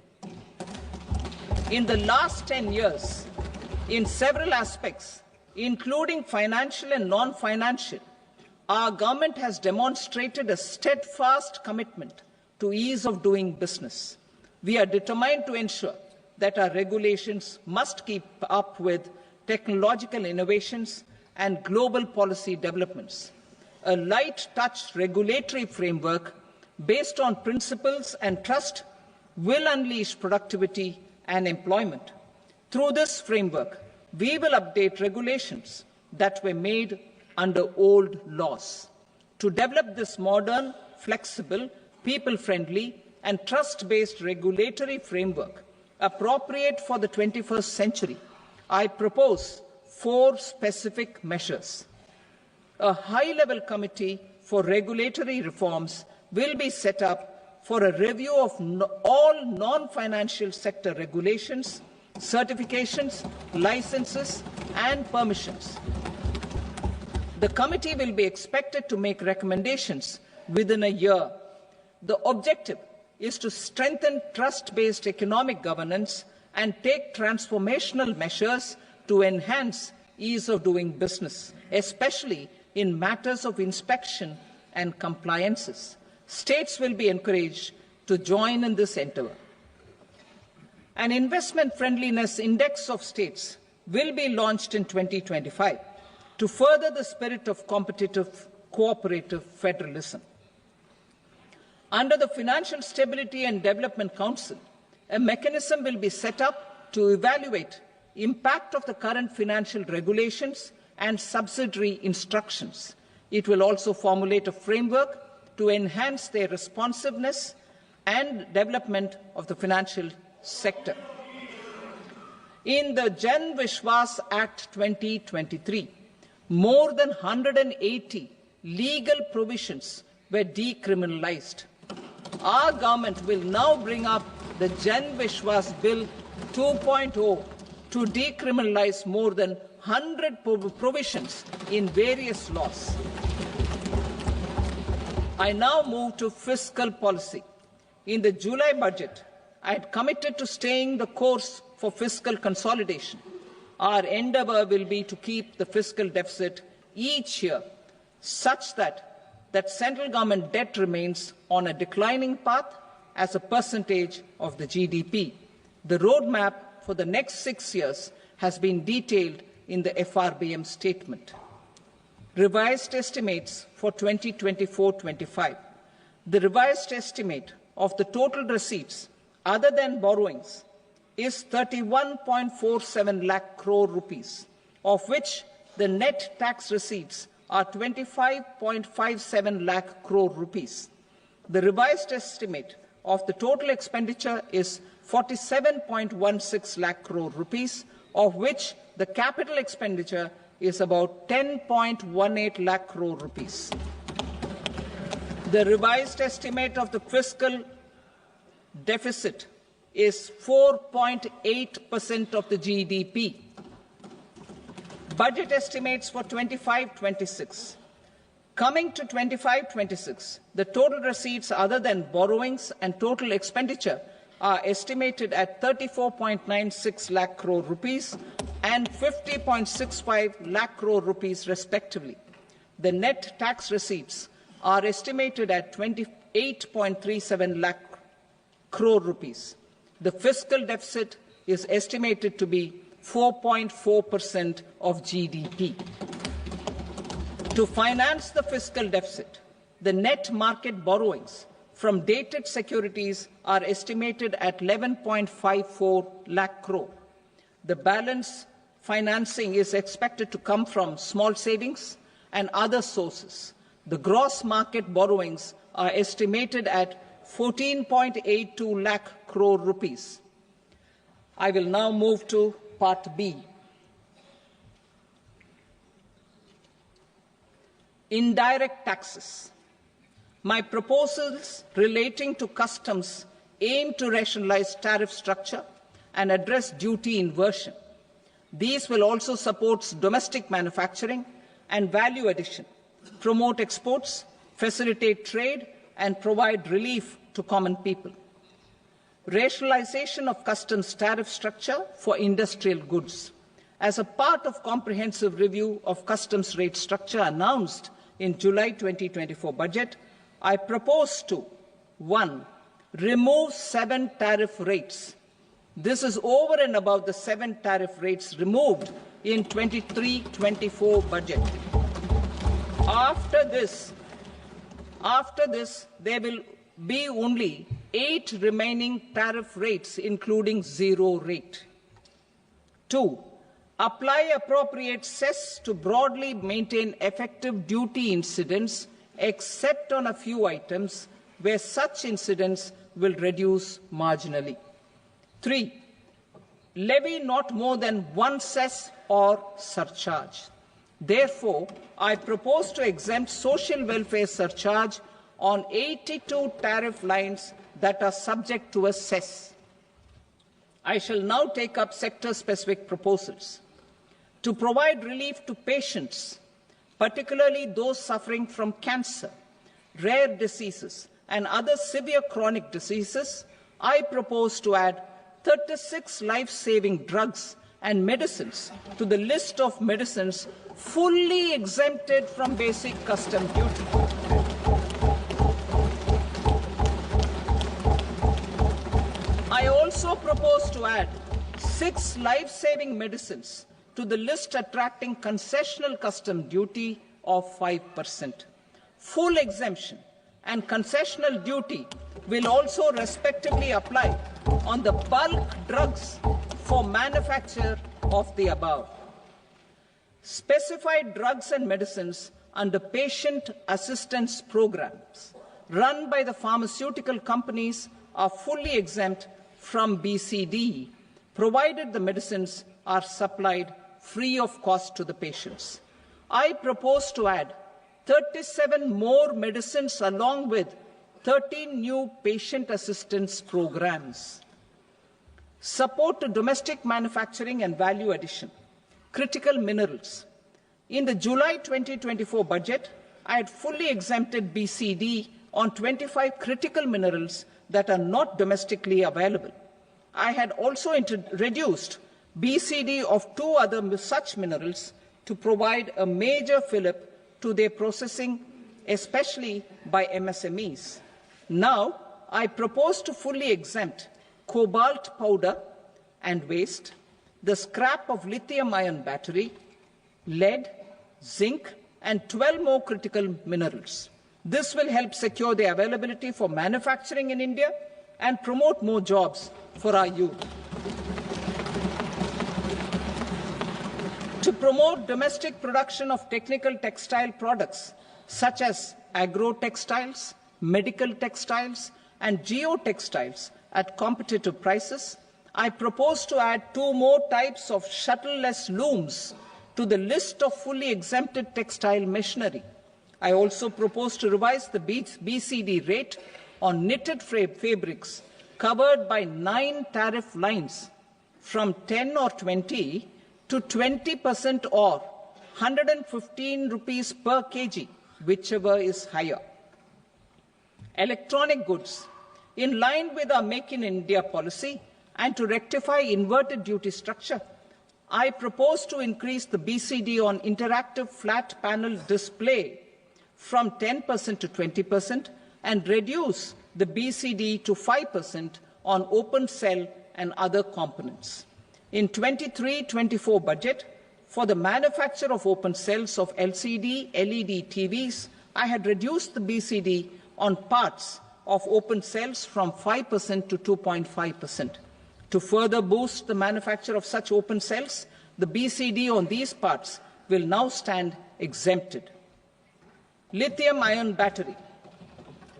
In the last 10 years, in several aspects, including financial and non-financial, our government has demonstrated a steadfast commitment to ease of doing business. We are determined to ensure that our regulations must keep up with technological innovations and global policy developments. A light-touch regulatory framework based on principles and trust will unleash productivity and employment. Through this framework, we will update regulations that were made under old laws. To develop this modern, flexible, people-friendly and trust-based regulatory framework appropriate for the 21st century, I propose 4 specific measures. A high-level committee for regulatory reforms will be set up for a review of all non-financial sector regulations, certifications, licenses and permissions. The committee will be expected to make recommendations within a year. The objective is to strengthen trust-based economic governance and take transformational measures to enhance ease of doing business, especially in matters of inspection and compliances. States will be encouraged to join in this endeavour. An investment friendliness index of states will be launched in 2025 to further the spirit of competitive, cooperative federalism. Under the Financial Stability and Development Council, a mechanism will be set up to evaluate impact of the current financial regulations and subsidiary instructions. It will also formulate a framework to enhance their responsiveness and development of the financial sector. In the Jan Vishwas Act 2023, more than 180 legal provisions were decriminalized. Our government will now bring up the Jan Vishwas Bill 2.0 to decriminalize more than 100 provisions in various laws. I now move to fiscal policy. In the July budget, I had committed to staying the course for fiscal consolidation. Our endeavour will be to keep the fiscal deficit each year such that central government debt remains on a declining path as a percentage of the GDP. The roadmap for the next 6 years has been detailed in the FRBM statement. Revised estimates for 2024-25. The revised estimate of the total receipts other than borrowings is 31.47 lakh crore rupees, of which the net tax receipts are 25.57 lakh crore rupees. The revised estimate of the total expenditure is 47.16 lakh crore rupees, of which the capital expenditure is about 10.18 lakh crore rupees. The revised estimate of the fiscal deficit is 4.8% of the GDP. Budget estimates for 25-26. Coming to 25-26, the total receipts other than borrowings and total expenditure are estimated at 34.96 lakh crore rupees and 50.65 lakh crore rupees respectively. The net tax receipts are estimated at 28.37 lakh crore rupees. The fiscal deficit is estimated to be 4.4% of GDP. To finance the fiscal deficit, the net market borrowings from dated securities are estimated at 11.54 lakh crore. The balance financing is expected to come from small savings and other sources. The gross market borrowings are estimated at 14.82 lakh crore rupees. I will now move to Part B. Indirect taxes. My proposals relating to customs aim to rationalize tariff structure and address duty inversion. These will also support domestic manufacturing and value addition, promote exports, facilitate trade, and provide relief to common people. Rationalization of customs tariff structure for industrial goods. As a part of comprehensive review of customs rate structure announced in July 2024 budget, I propose to 1. Remove 7 tariff rates. This is over and above the 7 tariff rates removed in 23-24 budget. After this, there will be only 8 remaining tariff rates, including 0 rate. 2. Apply appropriate cess to broadly maintain effective duty incidence except on a few items where such incidents will reduce marginally. 3. Levy not more than one cess or surcharge. Therefore, I propose to exempt social welfare surcharge on 82 tariff lines that are subject to a cess. I shall now take up sector-specific proposals. To provide relief to patients, particularly those suffering from cancer, rare diseases, and other severe chronic diseases, I propose to add 36 life-saving drugs and medicines to the list of medicines fully exempted from basic custom duty. I also propose to add 6 life-saving medicines to the list attracting concessional custom duty of 5%. Full exemption and concessional duty will also respectively apply on the bulk drugs for manufacture of the above. Specified drugs and medicines under patient assistance programs run by the pharmaceutical companies are fully exempt from BCD, provided the medicines are supplied free of cost to the patients. I propose to add 37 more medicines along with 13 new patient assistance programs. Support to domestic manufacturing and value addition. Critical minerals. In the July 2024 budget, I had fully exempted BCD on 25 critical minerals that are not domestically available. I had also reduced BCD of 2 other such minerals to provide a major fillip to their processing, especially by MSMEs. Now, I propose to fully exempt cobalt powder and waste, the scrap of lithium-ion battery, lead, zinc, and 12 more critical minerals. This will help secure their availability for manufacturing in India and promote more jobs for our youth. To promote domestic production of technical textile products such as agro-textiles, medical textiles, and geotextiles at competitive prices, I propose to add 2 more types of shuttle-less looms to the list of fully exempted textile machinery. I also propose to revise the BCD rate on knitted fabrics covered by 9 tariff lines from 10 or 20 to 20% or 115 rupees per kg, whichever is higher. Electronic goods. In line with our Make in India policy and to rectify inverted duty structure, I propose to increase the BCD on interactive flat panel display from 10% to 20% and reduce the BCD to 5% on open cell and other components. In 23-24 budget, for the manufacture of open cells of LCD, LED TVs, I had reduced the BCD on parts of open cells from 5% to 2.5%. To further boost the manufacture of such open cells, the BCD on these parts will now stand exempted. Lithium-ion battery.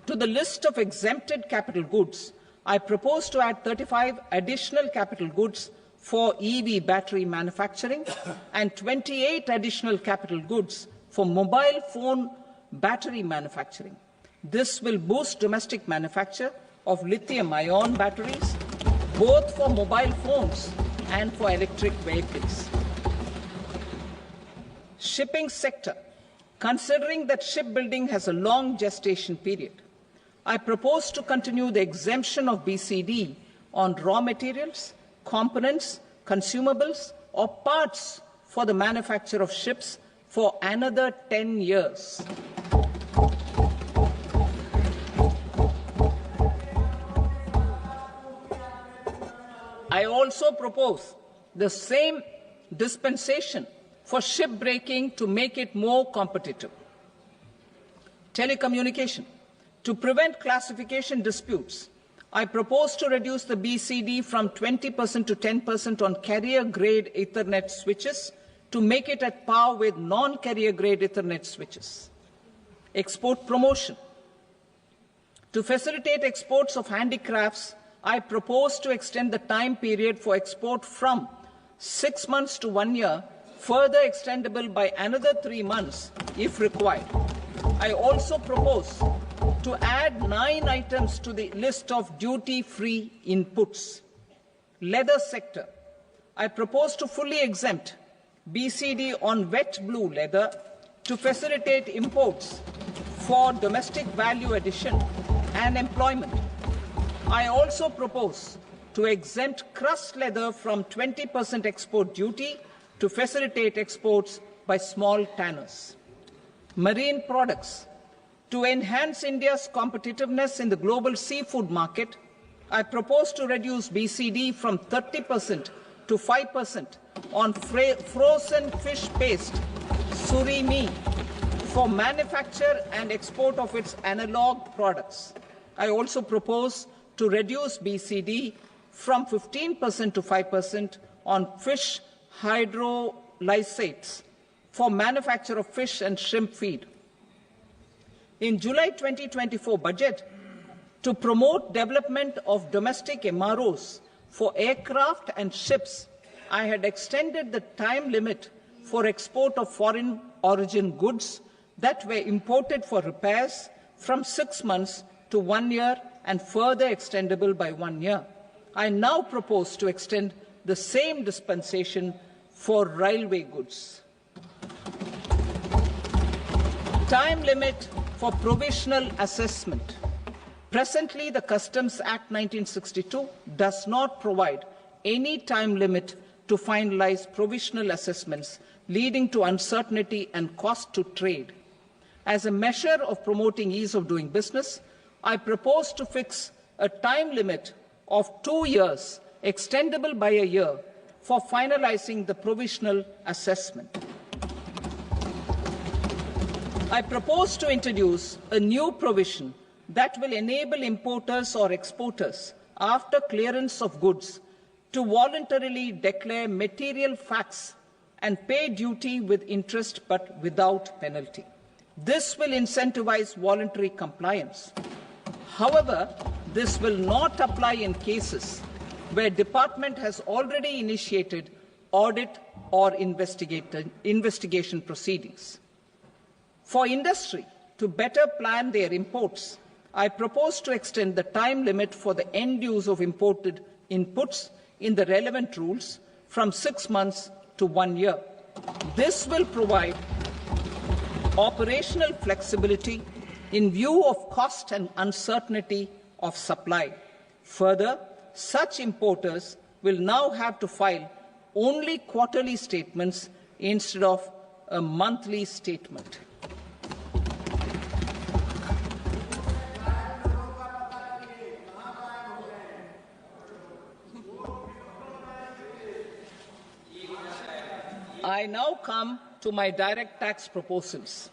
To the list of exempted capital goods, I propose to add 35 additional capital goods for EV battery manufacturing and 28 additional capital goods for mobile phone battery manufacturing. This will boost domestic manufacture of lithium-ion batteries, both for mobile phones and for electric vehicles. Shipping sector. Considering that shipbuilding has a long gestation period, I propose to continue the exemption of BCD on raw materials, components, consumables, or parts for the manufacture of ships for another 10 years. I also propose the same dispensation for shipbreaking to make it more competitive. Telecommunication. To prevent classification disputes, I propose to reduce the BCD from 20% to 10% on carrier-grade Ethernet switches to make it at par with non-carrier-grade Ethernet switches. Export promotion. To facilitate exports of handicrafts, I propose to extend the time period for export from 6 months to 1 year, further extendable by another 3 months if required. I also propose to add 9 items to the list of duty-free inputs. Leather sector. I propose to fully exempt BCD on wet blue leather to facilitate imports for domestic value addition and employment. I also propose to exempt crust leather from 20% export duty to facilitate exports by small tanners. Marine products. To enhance India's competitiveness in the global seafood market, I propose to reduce BCD from 30% to 5% on frozen fish paste, surimi, for manufacture and export of its analog products. I also propose to reduce BCD from 15% to 5% on fish hydrolysates for manufacture of fish and shrimp feed. In July 2024 budget, to promote development of domestic MROs for aircraft and ships, I had extended the time limit for export of foreign origin goods that were imported for repairs from 6 months to 1 year and further extendable by 1 year. I now propose to extend the same dispensation for railway goods. Time limit for provisional assessment. Presently, the Customs Act 1962 does not provide any time limit to finalize provisional assessments, leading to uncertainty and cost to trade. As a measure of promoting ease of doing business, I propose to fix a time limit of 2 years, extendable by a year, for finalizing the provisional assessment. I propose to introduce a new provision that will enable importers or exporters, after clearance of goods, to voluntarily declare material facts and pay duty with interest but without penalty. This will incentivize voluntary compliance. However, this will not apply in cases where department has already initiated audit or investigation proceedings. For industry to better plan their imports, I propose to extend the time limit for the end use of imported inputs in the relevant rules from 6 months to 1 year. This will provide operational flexibility in view of cost and uncertainty of supply. Further, such importers will now have to file only quarterly statements instead of a monthly statement. I now come to my direct tax proposals.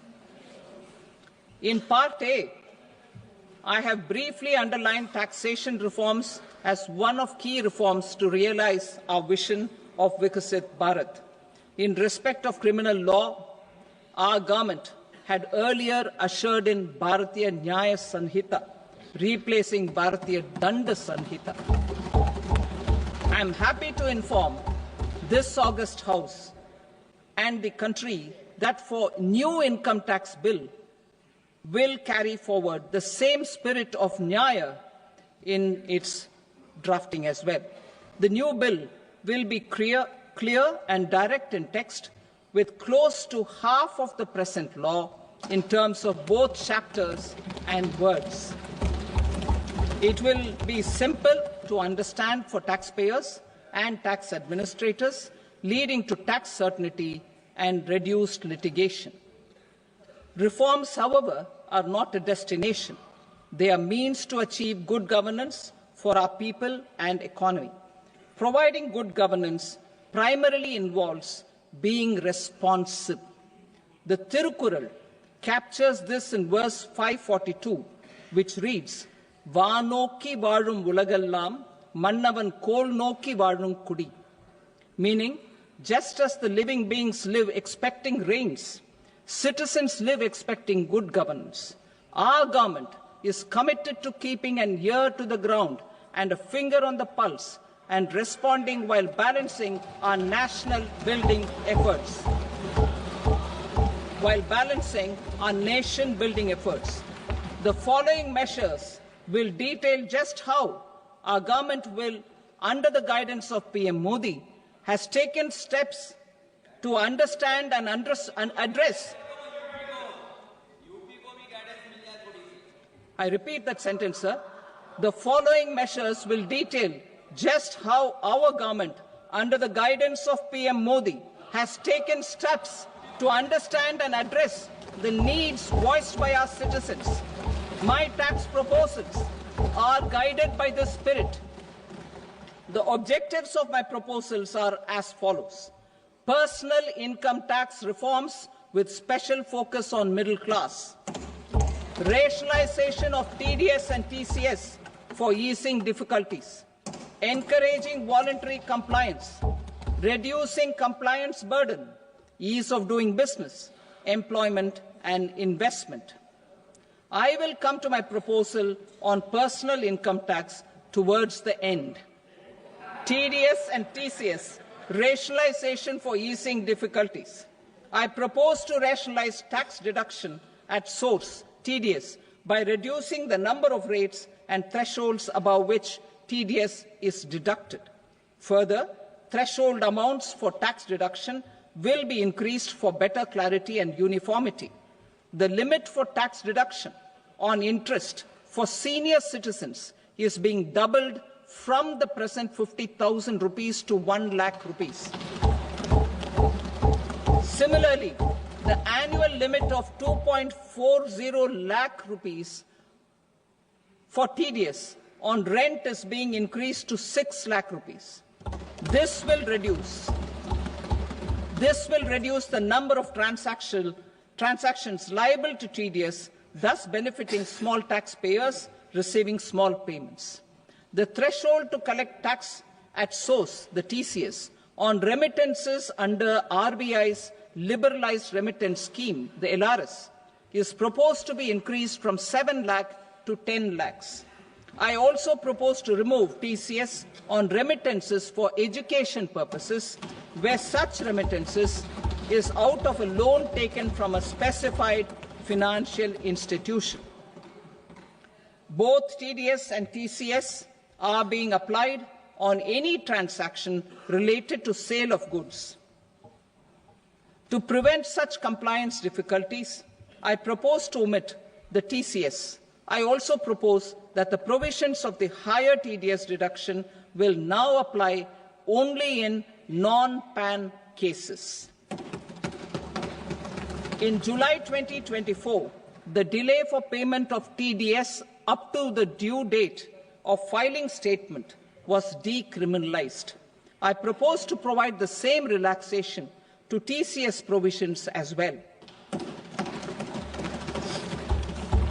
In Part A, I have briefly underlined taxation reforms as one of key reforms to realize our vision of Vikasit Bharat. In respect of criminal law, our government had earlier ushered in Bharatiya Nyaya Sanhita, replacing Bharatiya Danda Sanhita. I am happy to inform this august House and the country that for new income tax bill will carry forward the same spirit of Nyaya in its drafting as well. The new bill will be clear and direct in text, with close to half of the present law in terms of both chapters and words. It will be simple to understand for taxpayers and tax administrators, leading to tax certainty and reduced litigation. Reforms, however, are not a destination. They are means to achieve good governance for our people and economy. Providing good governance primarily involves being responsive. The Tirukural captures this in verse 542, which reads, "Vaanokki vaazhum ulagallam, mannavan kol nokki vaazhum kudi," meaning, just as the living beings live expecting rains, Citizens live expecting good governance. Our government is committed to keeping an ear to the ground and a finger on the pulse and responding while balancing our national building efforts. The following measures will detail just how our government will, under the guidance of PM Modi, has taken steps to understand and address. I repeat that sentence, sir. The following measures will detail just how our government, under the guidance of PM Modi, has taken steps to understand and address the needs voiced by our citizens. My tax proposals are guided by this spirit. The objectives of my proposals are as follows. Personal income tax reforms with special focus on middle class. Rationalization of TDS and TCS for easing difficulties. Encouraging voluntary compliance. Reducing compliance burden. Ease of doing business. Employment and investment. I will come to my proposal on personal income tax towards the end. TDS and TCS, rationalization for easing difficulties. I propose to rationalize tax deduction at source, TDS, by reducing the number of rates and thresholds above which TDS is deducted. Further, threshold amounts for tax deduction will be increased for better clarity and uniformity. The limit for tax deduction on interest for senior citizens is being doubled from the present 50,000 rupees to 1 lakh rupees. Similarly, the annual limit of 2.40 lakh rupees for TDS on rent is being increased to 6 lakh rupees. This will reduce the number of transactions liable to TDS, thus benefiting small taxpayers receiving small payments. The threshold to collect tax at source, the TCS, on remittances under RBI's liberalized remittance scheme, the LRS, is proposed to be increased from 7 lakh to 10 lakhs. I also propose to remove TCS on remittances for education purposes, where such remittances is out of a loan taken from a specified financial institution. Both TDS and TCS are being applied on any transaction related to sale of goods. To prevent such compliance difficulties, I propose to omit the TCS. I also propose that the provisions of the higher TDS deduction will now apply only in non-PAN cases. In July 2024, the delay for payment of TDS up to the due date of filing statement was decriminalized. I propose to provide the same relaxation to TCS provisions as well.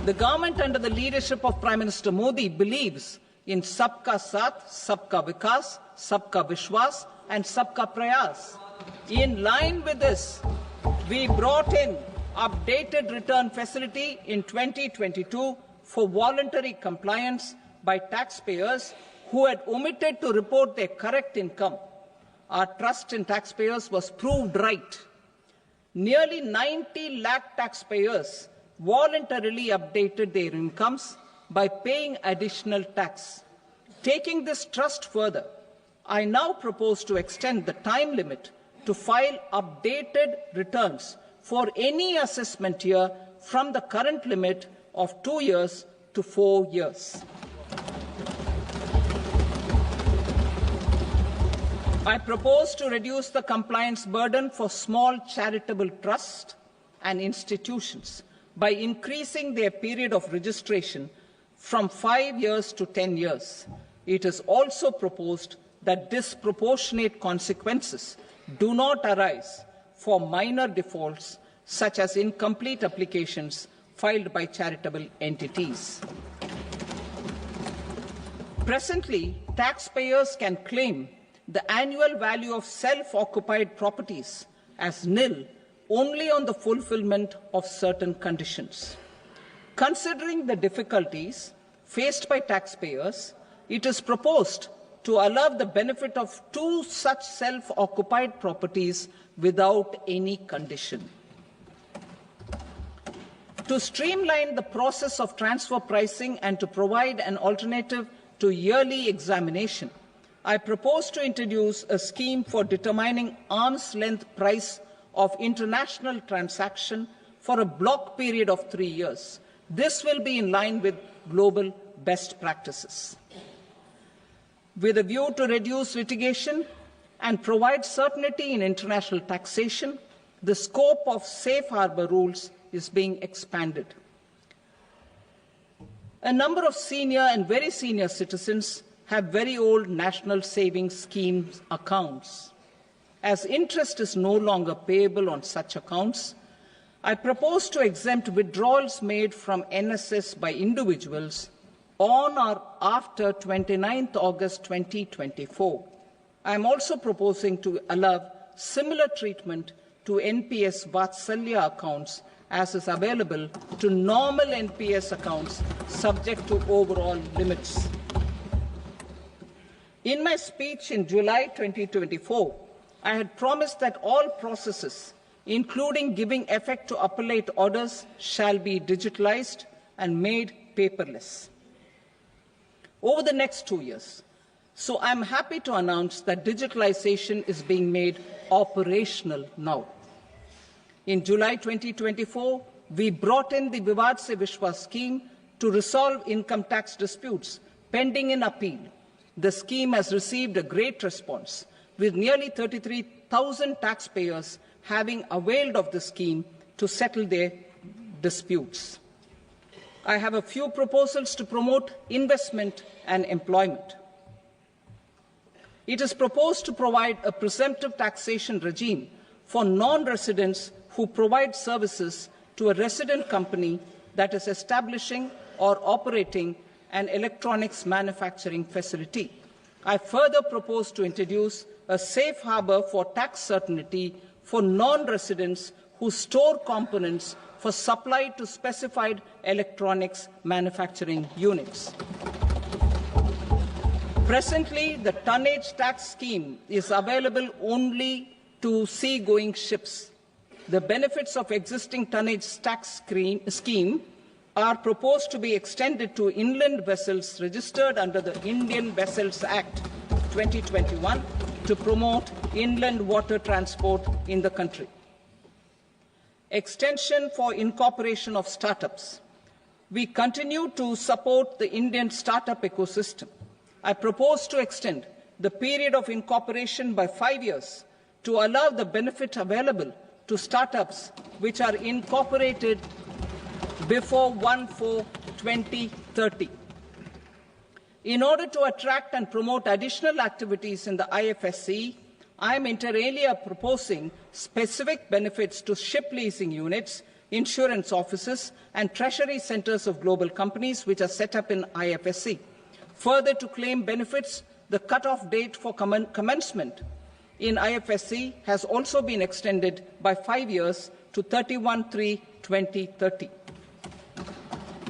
The government under the leadership of Prime Minister Modi believes in Sabka Saath, Sabka Vikas, Sabka Vishwas and Sabka Prayas. In line with this, we brought in updated return facility in 2022 for voluntary compliance by taxpayers who had omitted to report their correct income. Our trust in taxpayers was proved right. Nearly 90 lakh taxpayers voluntarily updated their incomes by paying additional tax. Taking this trust further, I now propose to extend the time limit to file updated returns for any assessment year from the current limit of 2 years to 4 years. I propose to reduce the compliance burden for small charitable trusts and institutions by increasing their period of registration from 5 years to 10 years. It is also proposed that disproportionate consequences do not arise for minor defaults such as incomplete applications filed by charitable entities. Presently, taxpayers can claim the annual value of self-occupied properties as nil only on the fulfillment of certain conditions. Considering the difficulties faced by taxpayers, it is proposed to allow the benefit of 2 such self-occupied properties without any condition. To streamline the process of transfer pricing and to provide an alternative to yearly examination, I propose to introduce a scheme for determining arm's length price of international transaction for a block period of 3 years. This will be in line with global best practices. With a view to reduce litigation and provide certainty in international taxation, the scope of safe harbor rules is being expanded. A number of senior and very senior citizens have very old national savings schemes accounts. As interest is no longer payable on such accounts, I propose to exempt withdrawals made from NSS by individuals on or after 29th August 2024. I am also proposing to allow similar treatment to NPS Vatsalya accounts as is available to normal NPS accounts subject to overall limits. In my speech in July 2024, I had promised that all processes, including giving effect to appellate orders, shall be digitalized and made paperless over the next 2 years. So I'm happy to announce that digitalization is being made operational now. In July 2024, we brought in the Vivad Se Vishwas scheme to resolve income tax disputes pending in appeal. The scheme has received a great response, with nearly 33,000 taxpayers having availed of the scheme to settle their disputes. I have a few proposals to promote investment and employment. It is proposed to provide a presumptive taxation regime for non-residents who provide services to a resident company that is establishing or operating an electronics manufacturing facility. I further propose to introduce a safe harbor for tax certainty for non-residents who store components for supply to specified electronics manufacturing units. Presently, the tonnage tax scheme is available only to sea-going ships. The benefits of existing tonnage tax scheme are proposed to be extended to inland vessels registered under the Indian Vessels Act 2021 to promote inland water transport in the country. Extension for incorporation of startups. We continue to support the Indian startup ecosystem. I propose to extend the period of incorporation by 5 years to allow the benefit available to startups which are incorporated before 1/4/2030. In order to attract and promote additional activities in the IFSC, I am inter alia proposing specific benefits to ship leasing units, insurance offices, and treasury centers of global companies which are set up in IFSC. Further, to claim benefits, the cut-off date for commencement in IFSC has also been extended by 5 years to 31/3/2030.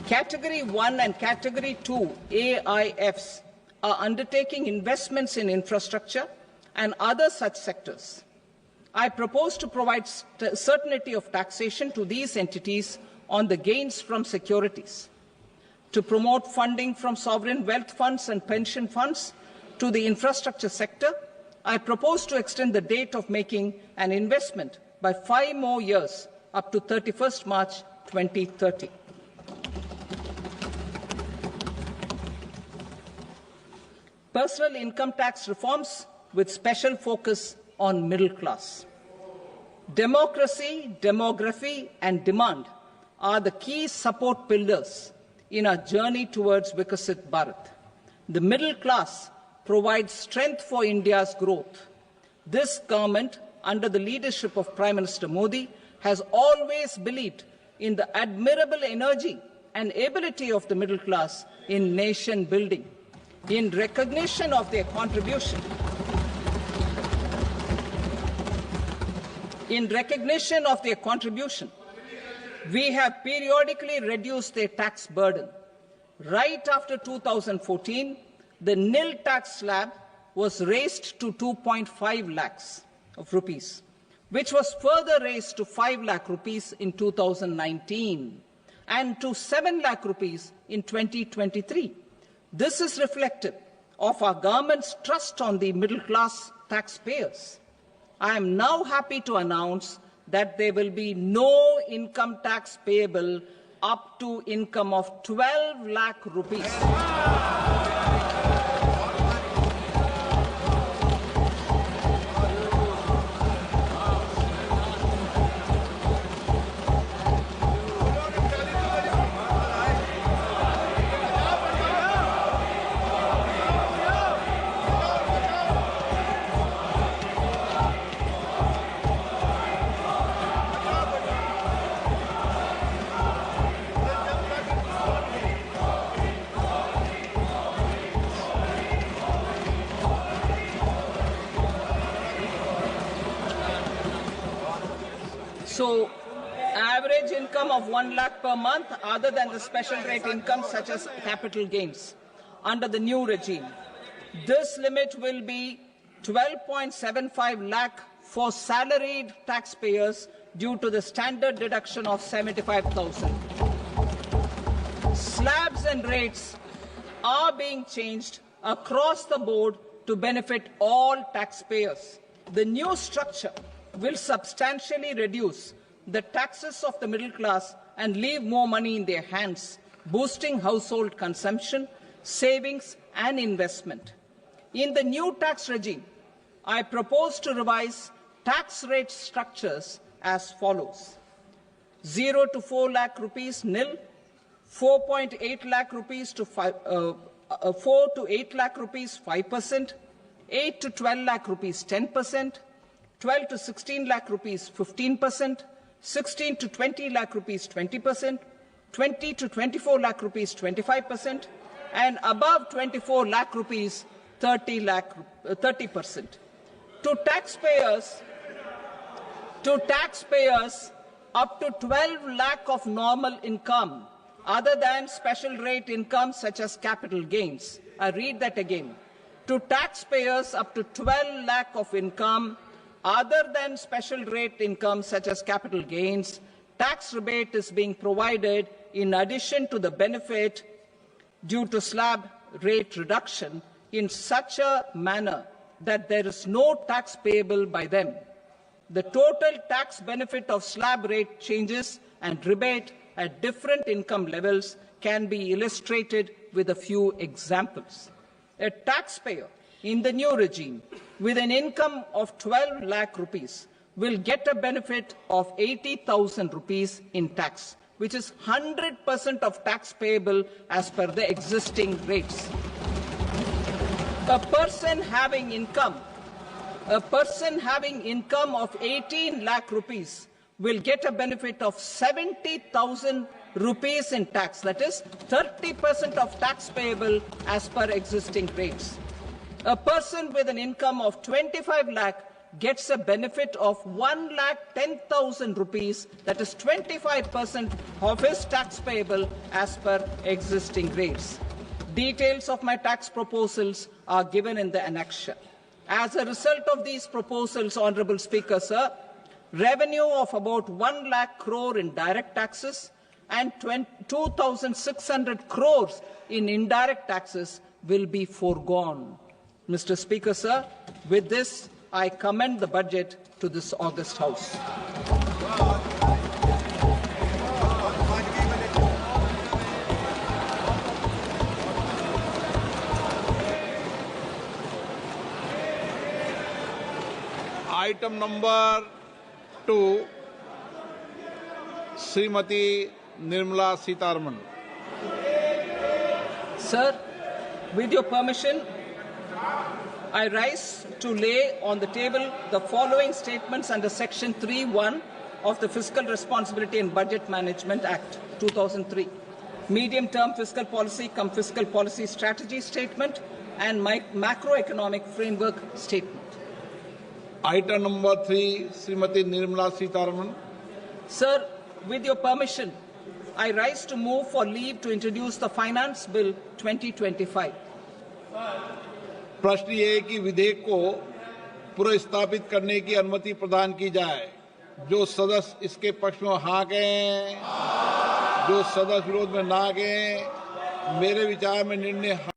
Category 1 and Category 2 AIFs are undertaking investments in infrastructure and other such sectors. I propose to provide certainty of taxation to these entities on the gains from securities, to promote funding from sovereign wealth funds and pension funds to the infrastructure sector. I propose to extend the date of making an investment by 5 more years up to 31st March 2030. Personal income tax reforms with special focus on middle class. Democracy, demography, and demand are the key support pillars in our journey towards Vikasit Bharat. The middle class provides strength for India's growth. This government, under the leadership of Prime Minister Modi, has always believed in the admirable energy and ability of the middle class in nation building. In recognition of their contribution, In recognition of their contribution, we have periodically reduced their tax burden. Right after 2014, the nil tax slab was raised to 2.5 lakhs of rupees, which was further raised to 5 lakh rupees in 2019 and to 7 lakh rupees in 2023. This is reflective of our government's trust on the middle-class taxpayers. I am now happy to announce that there will be no income tax payable up to income of 12 lakh rupees. So, average income of 1 lakh per month, other than the special rate income such as capital gains, under the new regime. This limit will be 12.75 lakh for salaried taxpayers due to the standard deduction of 75,000. Slabs and rates are being changed across the board to benefit all taxpayers. The new structure will substantially reduce the taxes of the middle class and leave more money in their hands, boosting household consumption, savings and investment. In the new tax regime, I propose to revise tax rate structures as follows: 0 to 4 lakh rupees nil, 4.8 lakh rupees to 4 to 8 lakh rupees 5%, 8 to 12 lakh rupees 10%, 12 to 16 lakh rupees 15%, 16 to 20 lakh rupees 20%, 20 to 24 lakh rupees 25%, and above 24 lakh rupees 30%. To taxpayers up to 12 lakh of normal income, other than special rate income such as capital gains. I read that again. To taxpayers up to 12 lakh of income, other than special rate income such as capital gains, tax rebate is being provided in addition to the benefit due to slab rate reduction in such a manner that there is no tax payable by them. The total tax benefit of slab rate changes and rebate at different income levels can be illustrated with a few examples. A taxpayer in the new regime with an income of 12 lakh rupees will get a benefit of 80,000 rupees in tax, which is 100% of tax payable as per the existing rates. A person having income of 18 lakh rupees will get a benefit of 70,000 rupees in tax, that is 30% of tax payable as per existing rates. A person with an income of 25 lakh gets a benefit of 1,10,000 rupees, that is 25% of his tax payable as per existing rates. Details of my tax proposals are given in the annexure. As a result of these proposals, Honourable Speaker, sir, revenue of about 1 lakh crore in direct taxes and 2,600 crores in indirect taxes will be foregone. Mr. Speaker, sir, with this, I commend the budget to this august House. Item number 2, Srimati Nirmala Sitharaman. Sir, with your permission, I rise to lay on the table the following statements under Section 3(1) of the Fiscal Responsibility and Budget Management Act 2003, medium-term fiscal policy cum fiscal policy strategy statement and macroeconomic framework statement. Item number 3 Shrimati Nirmala Sitharaman. Sir, with your permission, I rise to move for leave to introduce the Finance Bill 2025. प्रश्न ये है कि विधेयक को पुनर्स्थापित करने की अनुमति प्रदान की जाए। जो सदस्य इसके पक्ष में हाँ कहें, जो सदस्य विरोध में ना कहें। मेरे विचार में निर्णय